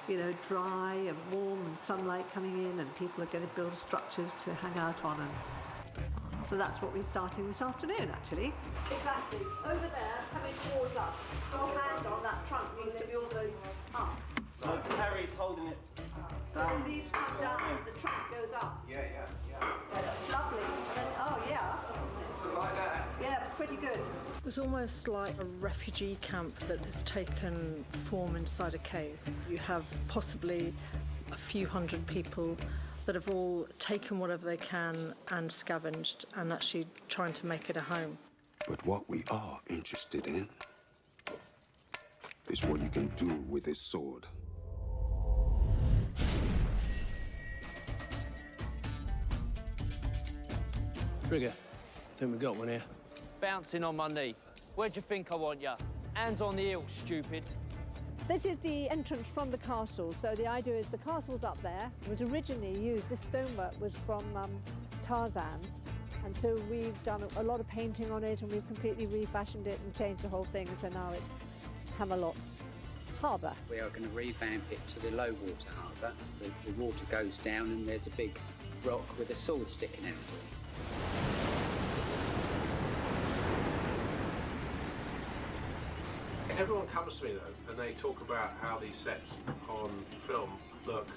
you know, dry and warm and sunlight coming in, and people are going to build structures to hang out on. And so that's what we're starting this afternoon, actually. Exactly. Over there, coming towards us. Your hand on that trunk needs to be almost up. So Harry's holding it So then these come down and the trunk goes up. Yeah. It's lovely. And then, oh, yeah. So like that? Yeah, pretty good. It was almost like a refugee camp that has taken form inside a cave. You have possibly a few hundred people that have all taken whatever they can and scavenged and actually trying to make it a home. But what we are interested in is what you can do with this sword. Trigger, I think we got one here. Bouncing on my knee. Where'd you think I want ya? Hands on the hill, stupid. This is the entrance from the castle. So the idea is the castle's up there. It was originally used, this stonework was from Tarzan. And so we've done a lot of painting on it and we've completely refashioned it and changed the whole thing. So now it's Camelot's harbour. We are going to revamp it to the low water harbour. The water goes down and there's a big rock with a sword sticking out of it. Everyone comes to me though, and they talk about how these sets on film look,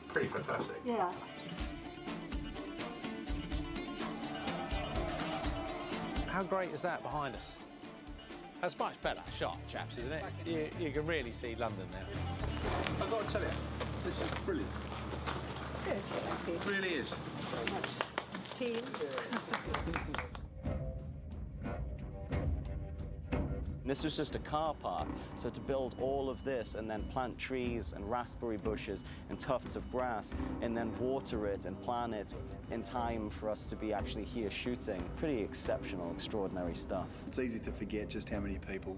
pretty fantastic. Yeah. How great is that behind us? That's much better shot, chaps, isn't it? You can really see London there. I've got to tell you, this is brilliant. Good, thank you. It really is. Very much. Team. This is just a car park, so to build all of this and then plant trees and raspberry bushes and tufts of grass and then water it and plant it in time for us to be actually here shooting, pretty exceptional, extraordinary stuff. It's easy to forget just how many people,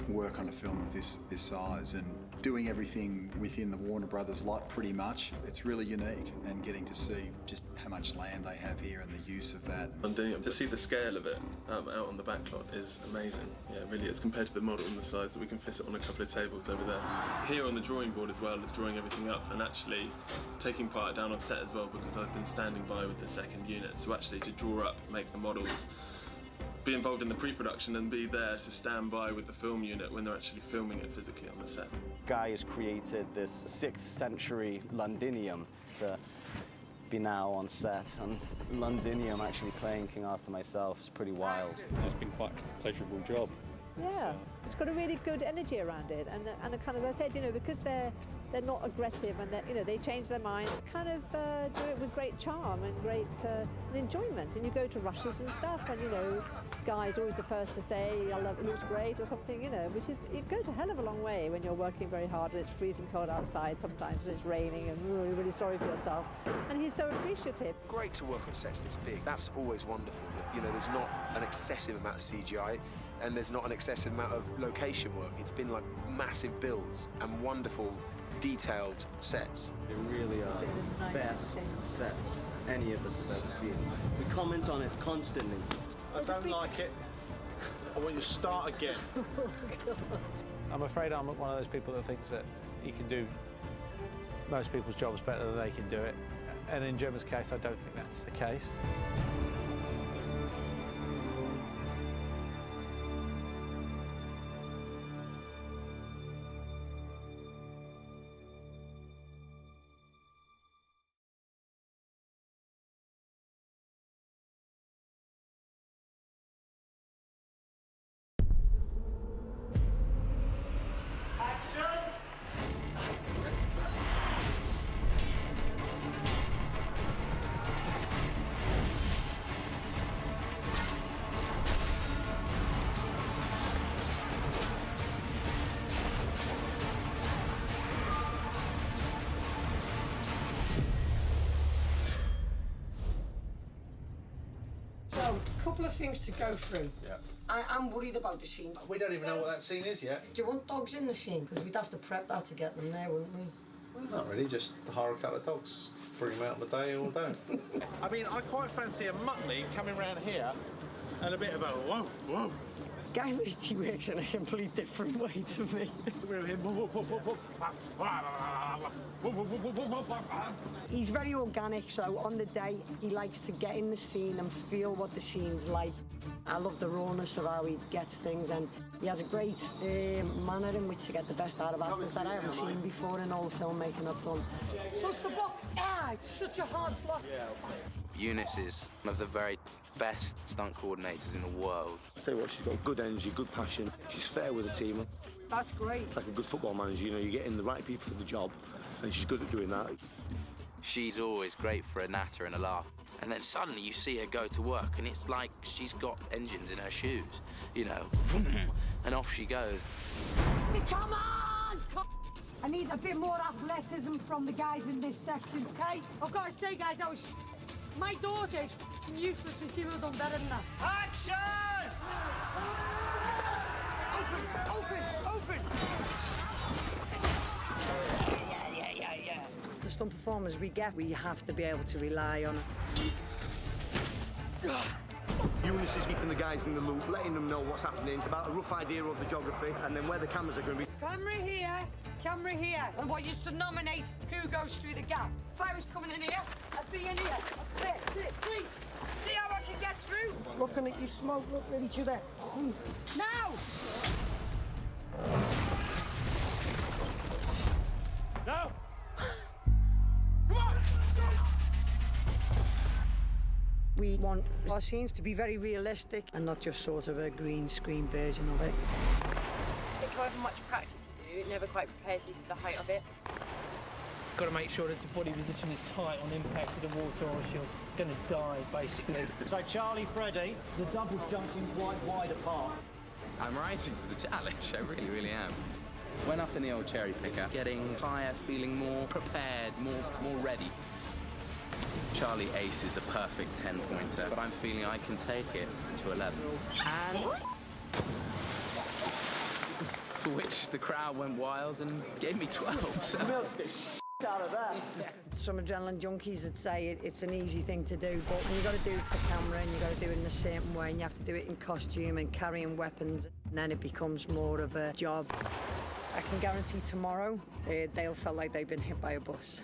work on a film of this size, and doing everything within the Warner Brothers lot pretty much. It's really unique, and getting to see just how much land they have here and the use of that. To see the scale of it out on the backlot is amazing. Yeah, it really is, compared to the model and the size that we can fit it on a couple of tables over there. Here on the drawing board as well as drawing everything up and actually taking part down on set as well, because I've been standing by with the second unit. So actually to draw up, make the models, be involved in the pre-production and be there to stand by with the film unit when they're actually filming it physically on the set. Guy has created this 6th century Londinium to be now on set, and Londinium actually playing King Arthur myself is pretty wild. It's been quite a pleasurable job. Yeah, it's got a really good energy around it, and the kind of, as I said, because they're not aggressive and they change their minds, kind of do it with great charm and great enjoyment. And you go to rushes and stuff, and Guy's always the first to say, "I love it, looks great" or something, which is, it goes a hell of a long way when you're working very hard and it's freezing cold outside sometimes and it's raining and you're really sorry for yourself. And he's so appreciative. Great to work on sets this big. That's always wonderful. That, there's not an excessive amount of CGI. And there's not an excessive amount of location work. It's been like massive builds and wonderful, detailed sets. They really are the best sets any of us have ever seen. We comment on it constantly. I don't like it. I want you to start again. I'm afraid I'm one of those people that thinks that he can do most people's jobs better than they can do it. And in Gemma's case, I don't think that's the case. Couple of things to go through. Yeah. I'm worried about the scene. We don't even know what that scene is yet. Do you want dogs in the scene? Because we'd have to prep that to get them there, wouldn't we? Well, not really, just hire a couple of dogs. Bring them out on the day or don't. I mean, I quite fancy a Muttley coming round here and a bit of a whoa, whoa. Guy Ricci works in a completely different way to me. He's very organic, so on the day he likes to get in the scene and feel what the scene's like. I love the rawness of how he gets things, and he has a great manner in which to get the best out of actors that I haven't seen before in all the filmmaking I've done. So it's the block. It's such a hard block. Eunice is one of the very best stunt coordinators in the world. I'll tell you what, she's got good energy, good passion. She's fair with the team. That's great. Like a good football manager, you're getting the right people for the job. and she's good at doing that. She's always great for a natter and a laugh. And then suddenly you see her go to work and it's like she's got engines in her shoes, you know, and off she goes. Come on! I need a bit more athleticism from the guys in this section, okay? I've got to say, guys, my daughter is useless and she would have done better than that. Action! Open! Yeah. The stunt performers we get, we have to be able to rely on it. Eunice is keeping the guys in the loop, letting them know what's happening, about a rough idea of the geography, and then where the cameras are going to be. Camera here. I want you to nominate who goes through the gap. If I was coming in here, I'd be in here. See? See how I can get through? Looking at you smoke, looking at each other. Now! No! We want our scenes to be very realistic and not just sort of a green screen version of it. I think however much practice you do, it never quite prepares you for the height of it. Got to make sure that the body position is tight on impact to the water or else you're going to die, basically. So Charlie, Freddy, the doubles jumped in quite wide apart. I'm rising to the challenge, I really, really am. Went up in the old cherry picker, getting higher, feeling more prepared, more ready. Charlie aces a perfect 10-pointer, but I'm feeling I can take it to 11. And for which the crowd went wild and gave me 12. So. Out of that. Some adrenaline junkies would say it's an easy thing to do, but when you got to do it for camera and you got to do it in a certain way, and you have to do it in costume and carrying weapons, and then it becomes more of a job. I can guarantee tomorrow they'll feel like they've been hit by a bus.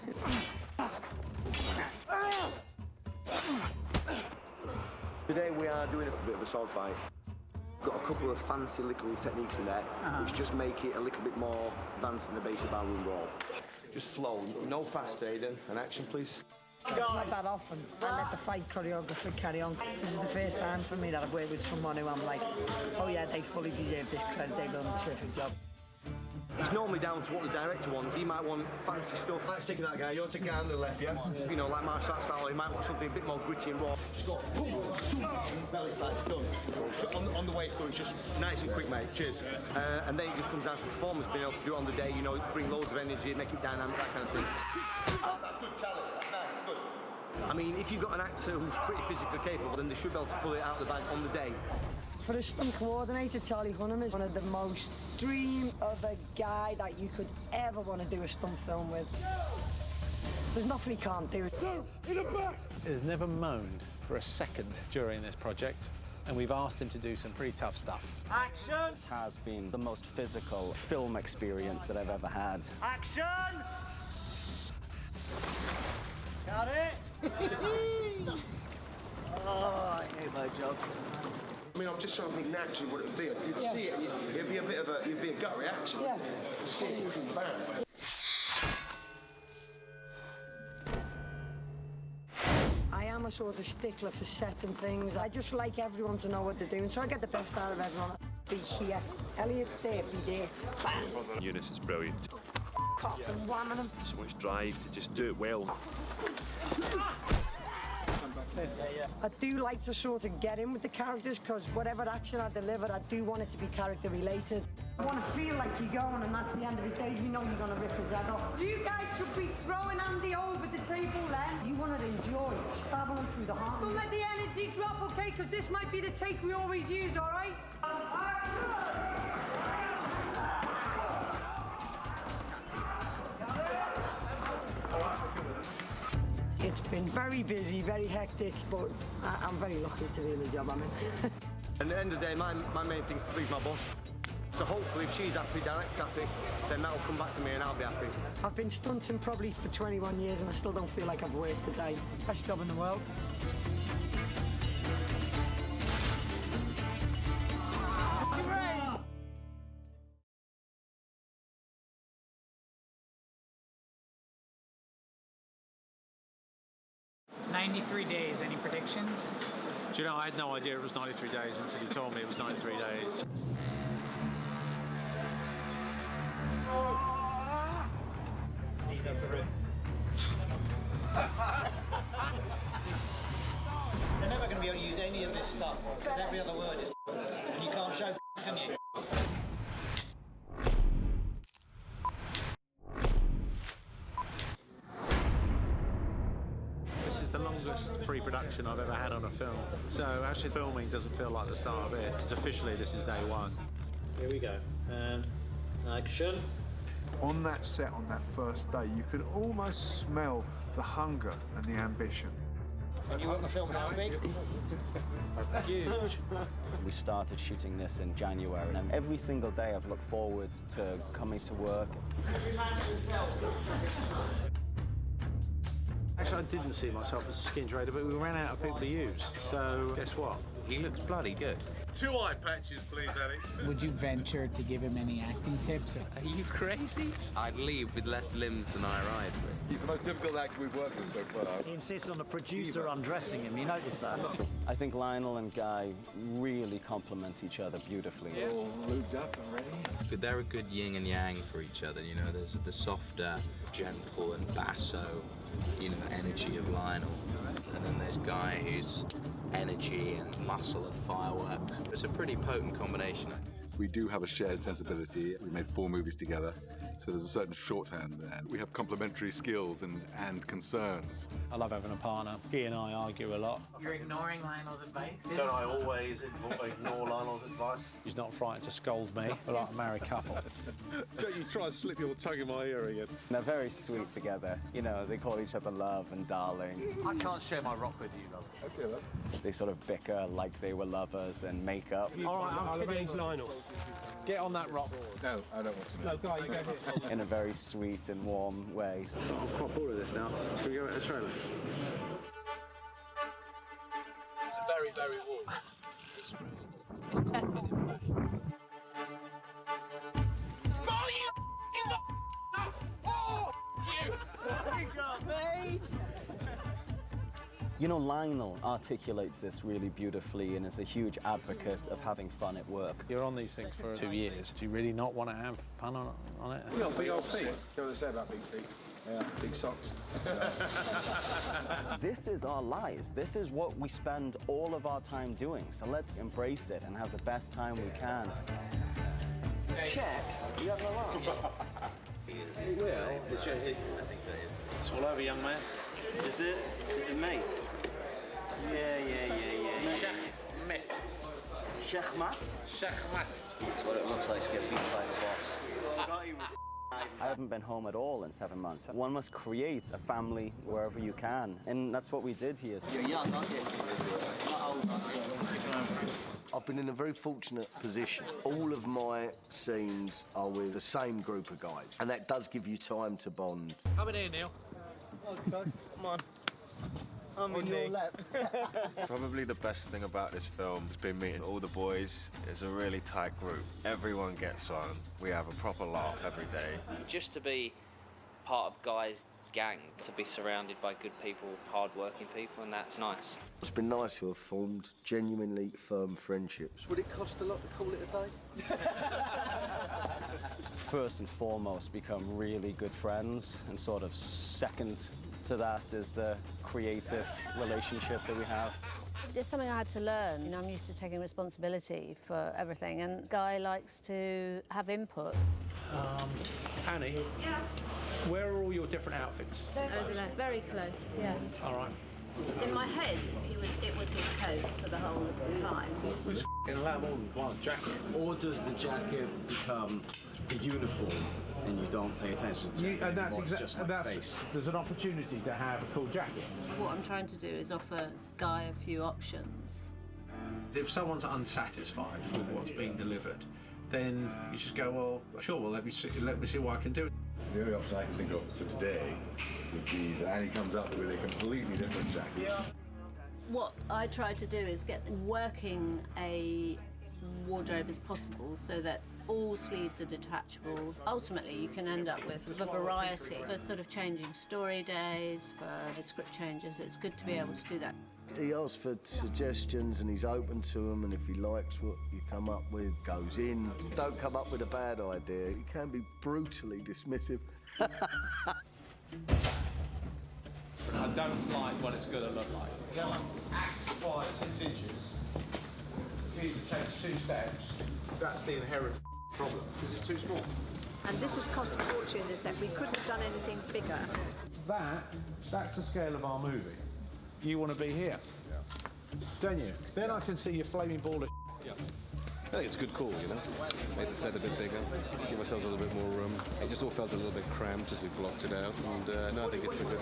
Today we are doing a bit of a sword fight. Got a couple of fancy little techniques in there, which just make it a little bit more advanced than the basic barroom roll. Just flow, no fast, Aiden. And action, please. It's not that often. I let the fight choreographer carry on. This is the first time for me that I've worked with someone who I'm like, oh yeah, they fully deserve this credit. They've done a terrific job. It's normally down to what the director wants. He might want fancy stuff. Like sticking that guy, you're taking on the left, yeah? You know, like martial arts style, he might want something a bit more gritty and raw. Just go, boom, shoot, belly side's done. On the way it's done, it's just nice and quick, mate. Cheers. And then it just comes down to performance, being able to do it on the day, you know, bring loads of energy, make it dynamic, that kind of thing. That's good, Charlie. That's nice, good. I mean, if you've got an actor who's pretty physically capable, then they should be able to pull it out of the bag on the day. For a stunt coordinator, Charlie Hannum is one of the most dream of a guy that you could ever want to do a stunt film with. There's nothing he can't do. In the back! He's never moaned for a second during this project, and we've asked him to do some pretty tough stuff. Action! This has been the most physical film experience that I've ever had. Action! Got it? Oh, I hate my job sometimes. I mean, I'm just trying to think naturally what it'd be. You'd see it, it'd be a bit of a, it'd be a gut reaction. Yeah. You'd see it, you'd be bang. I am a sort of stickler for setting things. I just like everyone to know what they're doing, so I get the best out of everyone. Be here. Elliot's there, be there. Bang. Eunice is brilliant. Cock and whamming him. So much drive to just do it well. I do like to sort of get in with the characters because whatever action I deliver, I do want it to be character related. I want to feel like you're going and that's the end of his days. You know you're going to rip his head off. You guys should be throwing Andy over the table then. You want to enjoy stabbing him through the heart. Don't let the energy drop, okay? Because this might be the take we always use, all right? It's been very busy, very hectic, but I'm very lucky to do the job I'm in. At the end of the day, my main thing is to please my boss. So hopefully if she's happy, director's happy, then that'll come back to me and I'll be happy. I've been stunting probably for 21 years and I still don't feel like I've worked a day. Best job in the world. Hooray! 93 days, any predictions? Do you know, I had no idea it was 93 days until you told me it was 93 days. stuff, because every other word is and you can't show can you? This is the longest pre-production I've ever had on a film. So actually filming doesn't feel like the start of it. It's officially, this is day one. Here we go. And action. On that set, on that first day, you could almost smell the hunger and the ambition. And you want the film how big? Huge. We started shooting this in January, and every single day I've looked forward to coming to work. Every man for himself. Actually, I didn't see myself as a skin trader, but we ran out of people to use. So guess what? He looks bloody good. 2 eye patches, please, Alex. Would you venture to give him any acting tips? Are you crazy? I'd leave with less limbs than I arrived with. He's the most difficult actor we've worked with so far. He insists on the producer undressing him, you notice that? I think Lionel and Guy really complement each other beautifully. All lubed up and ready. But they're a good yin and yang for each other, you know. There's the softer, gentle and basso, you know, energy of Lionel. And then there's Guy who's energy and muscle and fireworks. It's a pretty potent combination. We do have a shared sensibility. We made 4 movies together, so there's a certain shorthand there. We have complementary skills and concerns. I love having a partner. He and I argue a lot. You're ignoring Lionel's advice? Don't I always ignore Lionel's advice? He's not frightened to scold me. We're like a married couple. Don't you try and slip your tongue in my ear again. They're very sweet together. You know, they call each other love and darling. I can't share my rock with you, love. Okay, love. They sort of bicker like they were lovers and make up. All right, I'll arrange Lionel. Get on that rock. No, I don't want to know. No, Guy, you go here. In a very sweet and warm way. I'm quite bored of this now. Should we go at the trailer? It's very, very warm. It's 10 minutes. You know, Lionel articulates this really beautifully and is a huge advocate of having fun at work. You're on these things for 2 years. Do you really not want to have fun on it? We got big old feet. What do they say about big feet? Yeah, big socks. This is our lives. This is what we spend all of our time doing. So let's embrace it and have the best time we can. Check. You have an alarm. It will. I think that is. It's all over, young man. Is it? Is it mate? Yeah. Shachmat. Shachmat? Shachmat. That's what it looks like to get beat by the boss. I haven't been home at all in 7 months. One must create a family wherever you can, and that's what we did here. You're young, aren't you? Not old, aren't you? I've been in a very fortunate position. All of my scenes are with the same group of guys, and that does give you time to bond. Come in here, Neil. Okay, come on. I'm on your lap. Probably the best thing about this film has been meeting all the boys. It's a really tight group. Everyone gets on. We have a proper laugh every day. Just to be part of Guy's gang, to be surrounded by good people, hard-working people, and that's nice. It's been nice to have formed genuinely firm friendships. Would it cost a lot to call it a day? First and foremost, become really good friends, and sort of second to that is the creative relationship that we have. It's something I had to learn. You know, I'm used to taking responsibility for everything, and Guy likes to have input. Annie? Yeah. Where are all your different outfits? Very close, yeah. All right. In my head, it was his coat for the whole of the time. It's f***ing allow more than one jacket. Or does the jacket become the uniform and you don't pay attention to it? And that's just my face. There's an opportunity to have a cool jacket. What I'm trying to do is offer Guy a few options. If someone's unsatisfied with what's being delivered, then you just go, well, sure, well, let me see what I can do. The only option I can think of for today would be that Annie comes up with a completely different jacket. Yeah. What I try to do is get working a wardrobe as possible so that all sleeves are detachable. Ultimately, you can end up with a variety for sort of changing story days, for the script changes. It's good to be able to do that. He asks for suggestions and he's open to them, and if he likes what you come up with, goes in. Don't come up with a bad idea. He can be brutally dismissive. I don't like what it's going to look like. Axe by 6 inches. needs to take 2 steps. That's the inherent problem, because it's too small. And this has cost a fortune, this set. We couldn't have done anything bigger. That's the scale of our movie. You want to be here, don't you? Then I can see your flaming ball of I think it's a good call, you know. Made the set a bit bigger, give ourselves a little bit more room. It just all felt a little bit cramped as we blocked it out, and no, I think it's a good,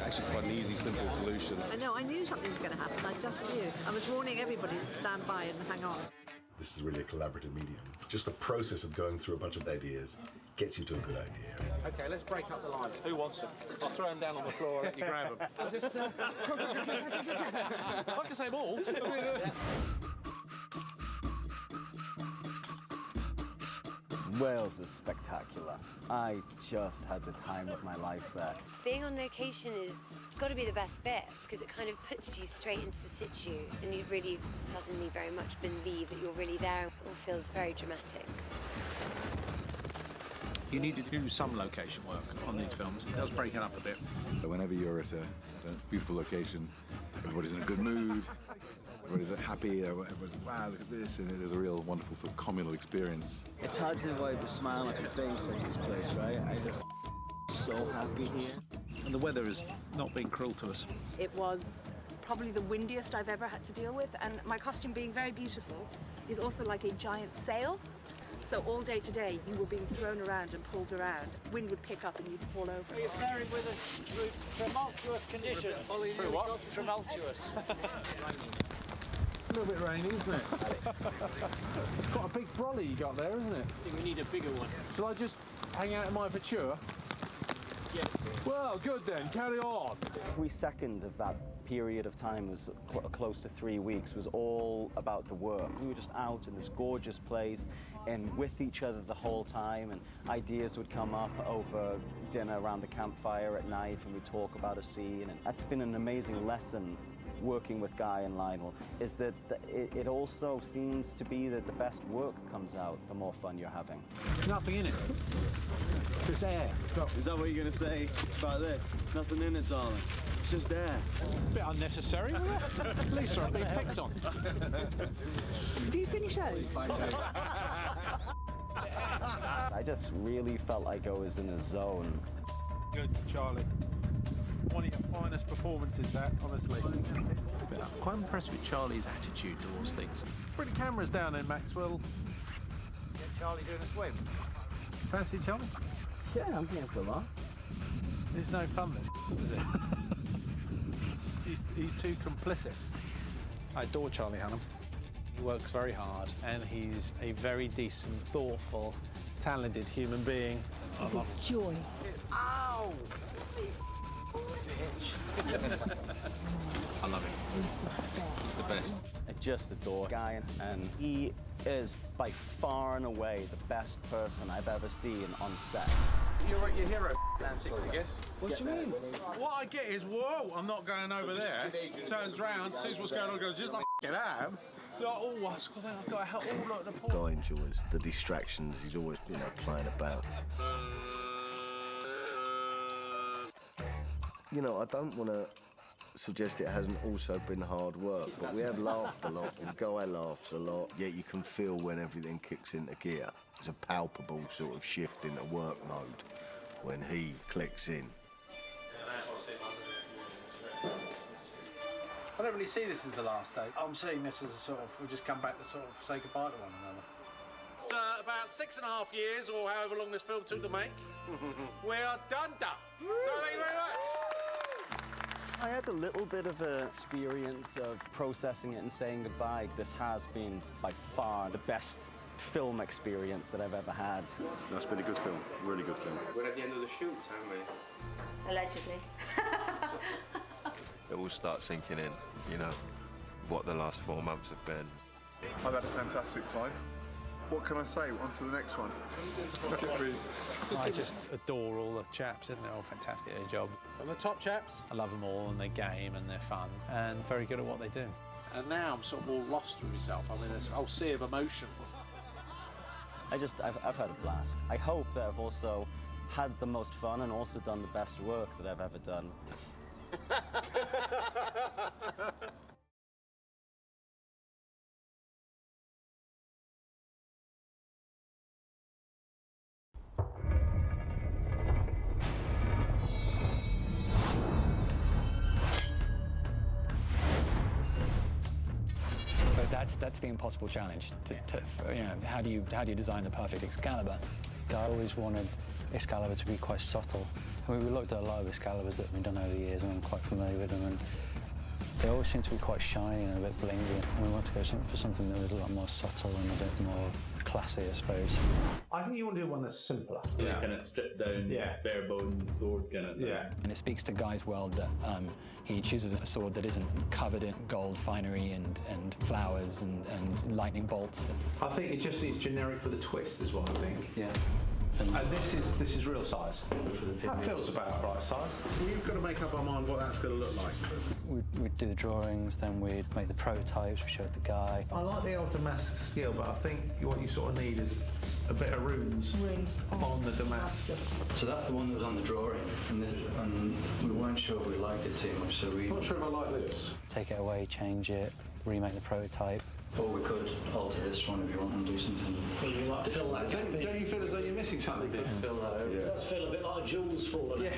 actually quite an easy, simple solution. I know, I knew something was going to happen, I just knew. I was warning everybody to stand by and hang on. This is really a collaborative medium. Just the process of going through a bunch of ideas gets you to a good idea. Okay, let's break up the lines. Who wants them? I'll throw them down on the floor and let you grab them. I'll just... I can say them all. Wales was spectacular. I just had the time of my life there. Being on location is got to be the best bit because it kind of puts you straight into the situ and you really suddenly very much believe that you're really there. It all feels very dramatic. You needed to do some location work on these films. That was breaking up a bit. But whenever you're at a beautiful location, everybody's in a good mood, everybody's happy, everybody's, wow, look at this, and there's a real wonderful sort of communal experience. It's hard to avoid the smile on your face at this place, right? I'm just so happy here. And the weather has not been cruel to us. It was probably the windiest I've ever had to deal with, and my costume being very beautiful is also like a giant sail. So all day today, you were being thrown around and pulled around. Wind would pick up and you'd fall over. We're bearing with us through tumultuous conditions. Through what? Tumultuous. It's a little bit rainy, isn't it? It's quite a big brolly you got there, isn't it? I think we need a bigger one. Shall I just hang out in my voiture? Yeah. Well, good then, carry on. Every second of that period of time was close to 3 weeks, was all about the work. We were just out in this gorgeous place and with each other the whole time, and ideas would come up over dinner around the campfire at night, and we'd talk about a scene. And that's been an amazing lesson working with Guy and Lionel, is that it also seems to be that the best work comes out the more fun you're having. There's nothing in it. Just air. Is that what you're going to say about this? Nothing in it, darling. It's just air. A bit unnecessary. Lisa, I'm being picked on. Have you finished those? I just really felt like I was in a zone. Good, Charlie. One of your finest performances, that, honestly. I'm quite impressed with Charlie's attitude towards things. Bring the cameras down then, Maxwell. Get Charlie doing a swim. Fancy Charlie? Yeah, I'm here for a while. It's no fun, this, is it? he's too complicit. I adore Charlie Hannum. He works very hard, and he's a very decent, thoughtful, talented human being. I love him. Joy. Ow! I love him. He's the best. I just adore Guy, and he is by far and away the best person I've ever seen on set. You're at your hero antics, I guess. What do you mean? What I get is, whoa, I'm not going over there. Turns round, sees what's going on, goes, just like get out. Like, oh, I've got to help all at the point. Guy enjoys the distractions. He's always, playing about. I don't want to suggest it hasn't also been hard work, but we have laughed a lot, and Guy laughs a lot, yet you can feel when everything kicks into gear. There's a palpable sort of shift into work mode when he clicks in. I don't really see this as the last day. I'm seeing this as a sort of, we'll just come back to sort of say goodbye to one another. After about 6.5 years, or however long this film took to make, we are done. So thank you very much. I had a little bit of an experience of processing it and saying goodbye. This has been by far the best film experience that I've ever had. That's been a good film, really good film. We're at the end of the shoot, haven't we? Allegedly. It all starts sinking in, what the last 4 months have been. I've had a fantastic time. What can I say? On to the next one. I just adore all the chaps, isn't it? All fantastic at their job. And the top chaps? I love them all, and they're game, and they're fun, and very good at what they do. And now I'm sort of all lost with myself. I'm in a whole sea of emotion. I've had a blast. I hope that I've also had the most fun and also done the best work that I've ever done. That's the impossible challenge. How do you design the perfect Excalibur? I always wanted Excalibur to be quite subtle. I mean, we looked at a lot of Excaliburs that have been done over the years, and I'm quite familiar with them, and they always seem to be quite shiny and a bit blingy. And we want to go for something that was a lot more subtle and a bit more classy, I suppose. I think you want to do one that's simpler. Yeah. Kind of stripped down, bare bones sword kind of thing. Yeah. And it speaks to Guy's world that he chooses a sword that isn't covered in gold finery and flowers and lightning bolts. I think it just needs generic with a twist, is what I think. Yeah. And this is real size. That feels about right size. We've got to make up our mind what that's going to look like. We'd do the drawings, then we'd make the prototypes, we showed the guy. I like the old Damascus steel, but I think what you sort of need is a bit of runes on the Damascus. So that's the one that was on the drawing, and we weren't sure if we liked it too much, so we... I'm not sure if I like this. Take it away, change it, remake the prototype. Or we could alter this one if you want and do something. Well, you might fill that. Don't you feel as though you're missing something? Fill that over. It does feel a bit like a jewel's falling. Yeah.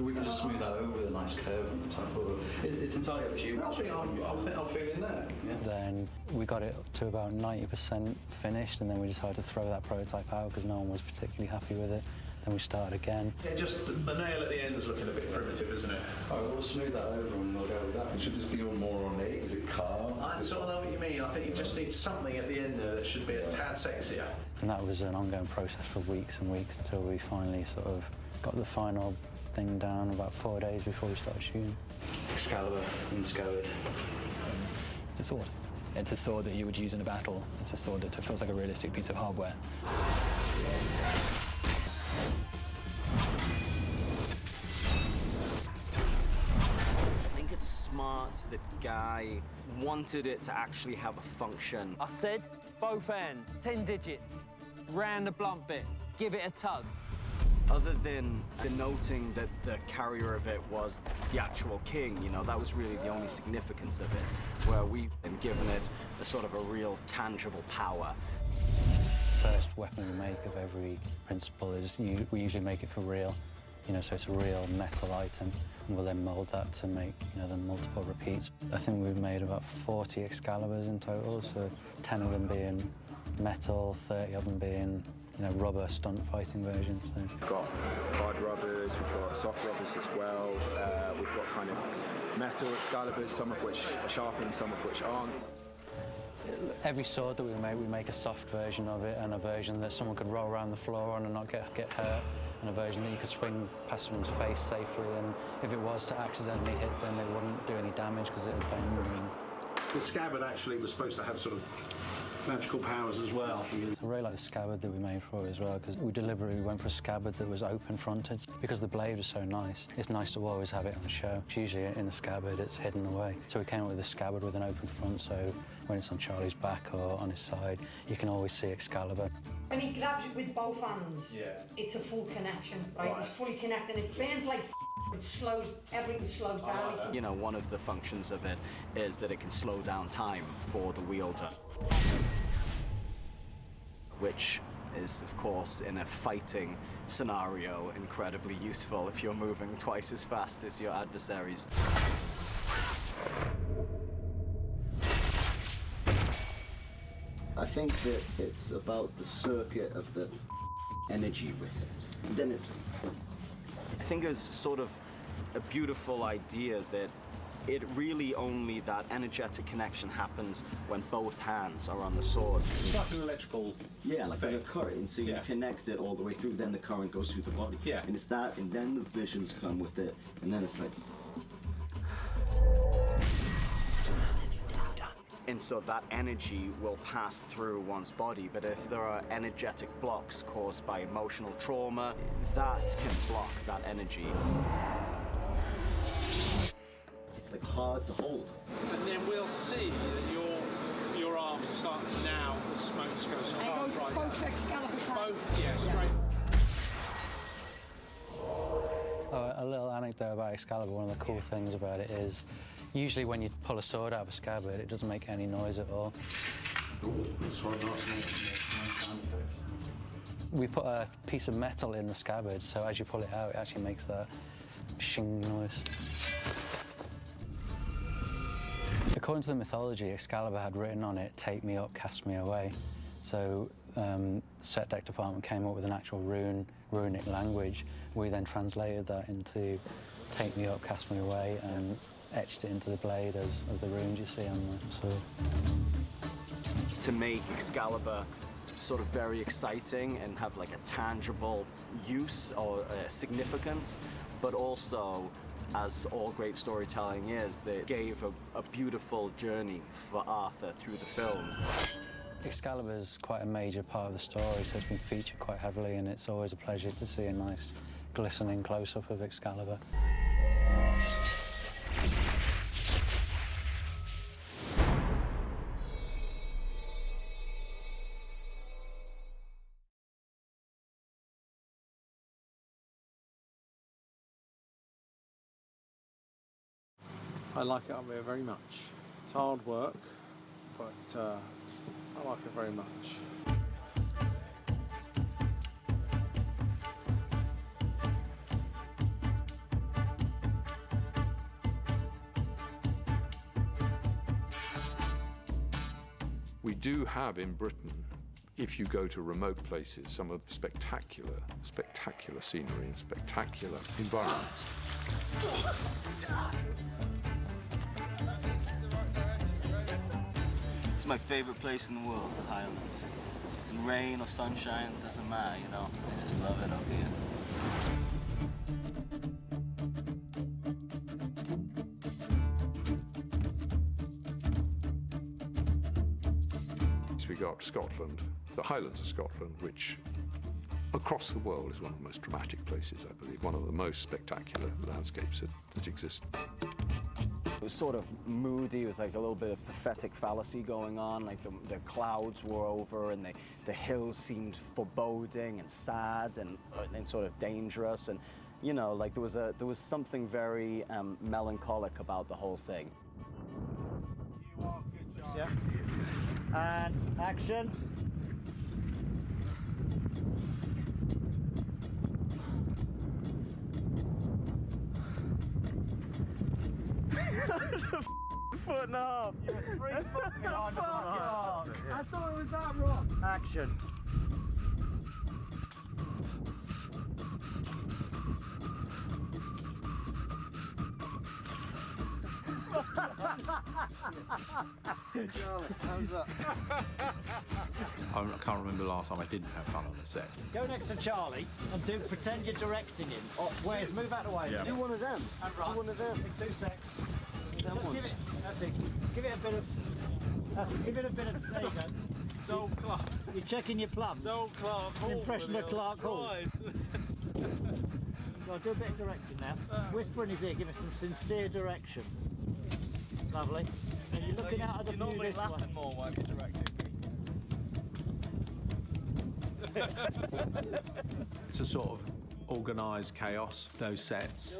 We can just smooth that over with a nice curve on the top of it. It's entirely up to you. I think I'm feeling that. Yeah. Then we got it to about 90% finished, and then we decided to throw that prototype out because no one was particularly happy with it. Then we started again. Yeah, just the nail at the end is looking a bit primitive, isn't it? Oh, we'll smooth that over and we'll go with that. Should this feel more ornate? Is it calm? I sort of know what you mean. I think you just need something at the end there that should be a tad sexier. And that was an ongoing process for weeks and weeks until we finally sort of got the final thing down about 4 days before we started shooting. Excalibur in scourge. It's a sword. It's a sword that you would use in a battle. It's a sword that feels like a realistic piece of hardware. Smart that Guy wanted it to actually have a function. I said both ends, 10 digits, round the blunt bit, give it a tug. Other than denoting that the carrier of it was the actual king, you know, that was really the only significance of it, where we've been given it a sort of a real tangible power. First weapon we make of every principle is we usually make it for real. You know, so it's a real metal item, and we'll then mould that to make, you know, the multiple repeats. I think we've made about 40 Excaliburs in total, so 10 of them being metal, 30 of them being, you know, rubber stunt fighting versions. So. We've got hard rubbers, we've got soft rubbers as well. We've got kind of metal Excaliburs, some of which are sharper and some of which aren't. Every sword that we make a soft version of it, and a version that someone could roll around the floor on and not get hurt, and a version that you could swing past someone's face safely, and if it was to accidentally hit them, it wouldn't do any damage because it would bend. The scabbard actually was supposed to have sort of magical powers as well. I really like the scabbard that we made for it as well, because we deliberately went for a scabbard that was open-fronted because the blade was so nice. It's nice to always have it on show. Usually in the scabbard it's hidden away. So we came up with a scabbard with an open front, so when it's on Charlie's back or on his side, you can always see Excalibur. When he grabs it with both hands, it's a full connection, right? It's fully connected. It burns like everything slows down. You know, one of the functions of it is that it can slow down time for the wielder, which is, of course, in a fighting scenario, incredibly useful if you're moving twice as fast as your adversaries. I think that it's about the circuit of the energy with it. Then I think it's sort of a beautiful idea that it really only that energetic connection happens when both hands are on the sword. It's like an electrical like a current, so you connect it all the way through, then the current goes through the body. Yeah. And it's that, and then the visions come with it, and then it's like... And so that energy will pass through one's body, but if there are energetic blocks caused by emotional trauma, that can block that energy. It's like hard to hold. And then we'll see that your arms are starting to now, the smoke's going to start right now. Both Excalibur Both, straight. Oh, a little anecdote about Excalibur, one of the cool things about it is usually when you pull a sword out of a scabbard, it doesn't make any noise at all. We put a piece of metal in the scabbard, so as you pull it out, it actually makes that shing noise. The According to the mythology, Excalibur had written on it, "Take me up, cast me away." So the set deck department came up with an actual runic language. We then translated that into "Take me up, cast me away," and etched it into the blade as the runes you see on the sword. To make Excalibur sort of very exciting and have like a tangible use or significance, but also, as all great storytelling is, they gave a beautiful journey for Arthur through the film. Excalibur's quite a major part of the story, so it's been featured quite heavily, and it's always a pleasure to see a nice glistening close-up of Excalibur. I like it up there very much. It's hard work, but I like it very much. We do have in Britain, if you go to remote places, some of the spectacular scenery and spectacular environments. It's my favorite place in the world, the Highlands. In rain or sunshine, doesn't matter, you know. I just love it up here. We got Scotland, the Highlands of Scotland, which across the world is one of the most dramatic places, I believe, one of the most spectacular landscapes that exist. It was sort of moody. It was like a little bit of prophetic fallacy going on. Like the clouds were over, and the hills seemed foreboding and sad and sort of dangerous. And you know, like there was something very melancholic about the whole thing. Yeah. And action. That's a foot and a half. You were 3 foot behind the mark. I thought it was that wrong. Action. How's that? I can't remember the last time I didn't have fun on the set. Go next to Charlie and pretend you're directing him. Where's move out of the way. Yeah. Do one of them. And Do one of them. In 2 seconds. Them Just ones. give it. That's it. Give it a bit of. That's it. Give it a bit of. There you go. So Clark. You're checking your plums. So Clark Hall. Impression of Clark Hall. Right. Well, do a bit of direction now. Whisper in his ear, give us some sincere direction. Lovely. And you're looking out of the view this way. More while you're directing. It's a sort of organised chaos, those sets,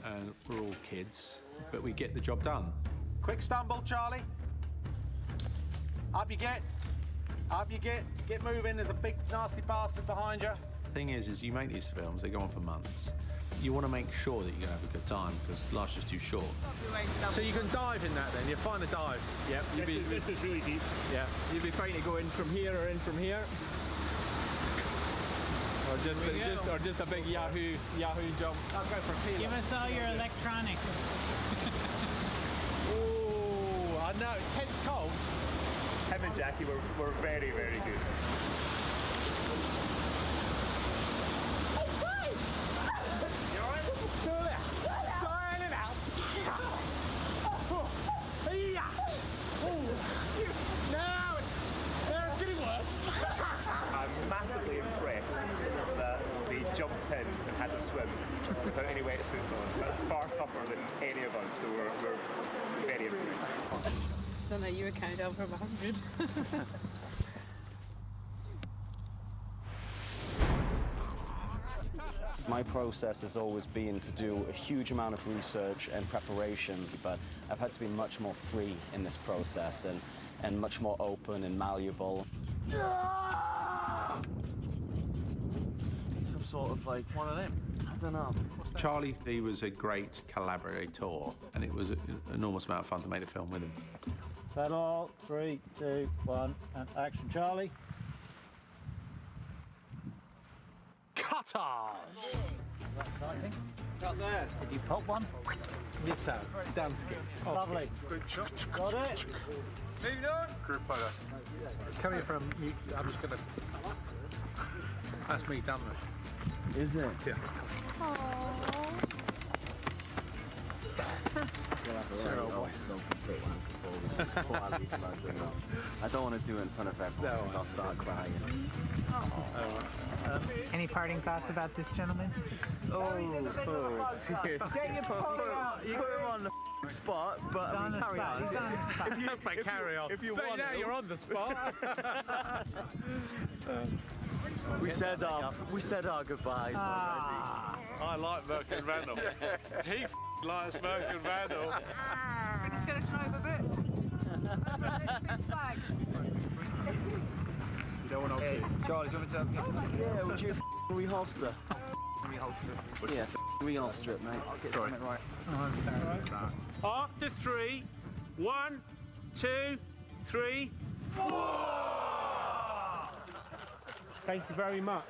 and we're all kids, but we get the job done. Quick stumble, Charlie. Up you get. Up you get. Get moving. There's a big nasty bastard behind you. Thing is you make these films, they go on for months. You want to make sure that you're going to have a good time because life's just too short. So you can dive in that then? You're fine to dive? Yep. This is really deep. Yeah. You'd be fine to go in from here or in from here. Or just a big Yahoo jump. I'll go for a Give us all your electronics. Oh, I know. Ted's cold. Him and Jackie were very, very good. I'm massively impressed that they jumped in and had to swim without any wetsuits on. That's far tougher than any of us, so we're very impressed. I don't know, you were counted over 100. My process has always been to do a huge amount of research and preparation, but I've had to be much more free in this process and much more open and malleable. Some sort of like one of them. I open up. Charlie, he was a great collaborator, and it was an enormous amount of fun to make the film with him. Pedal, 3, 2, 1, and action, Charlie. Cottage! Is that exciting? Got there. Did you pop one? Nitto. Dansky. Lovely. Good shot. Got it? Moving on. Group photo. It's coming from me. I'm just going to... That's me done with. Is it? Yeah. Sarah boy. I don't want to do it in front of everyone because I'll start crying. Any parting thoughts about this gentleman? Cheers. Get your put him on the spot, but I mean, carry on. If you want now you're on the spot. we said our goodbyes already. I like Merck and Randall. He likes Merck and Randall. It's going to snow a bit. You don't want to... Hey, Charlie, do you want me to... Yeah, would you reholster? Reholster. Yeah, reholster it, mate. I'll get something right. Oh, I'm sorry. Right. After 3, 1, 2, 3. Thank you very much.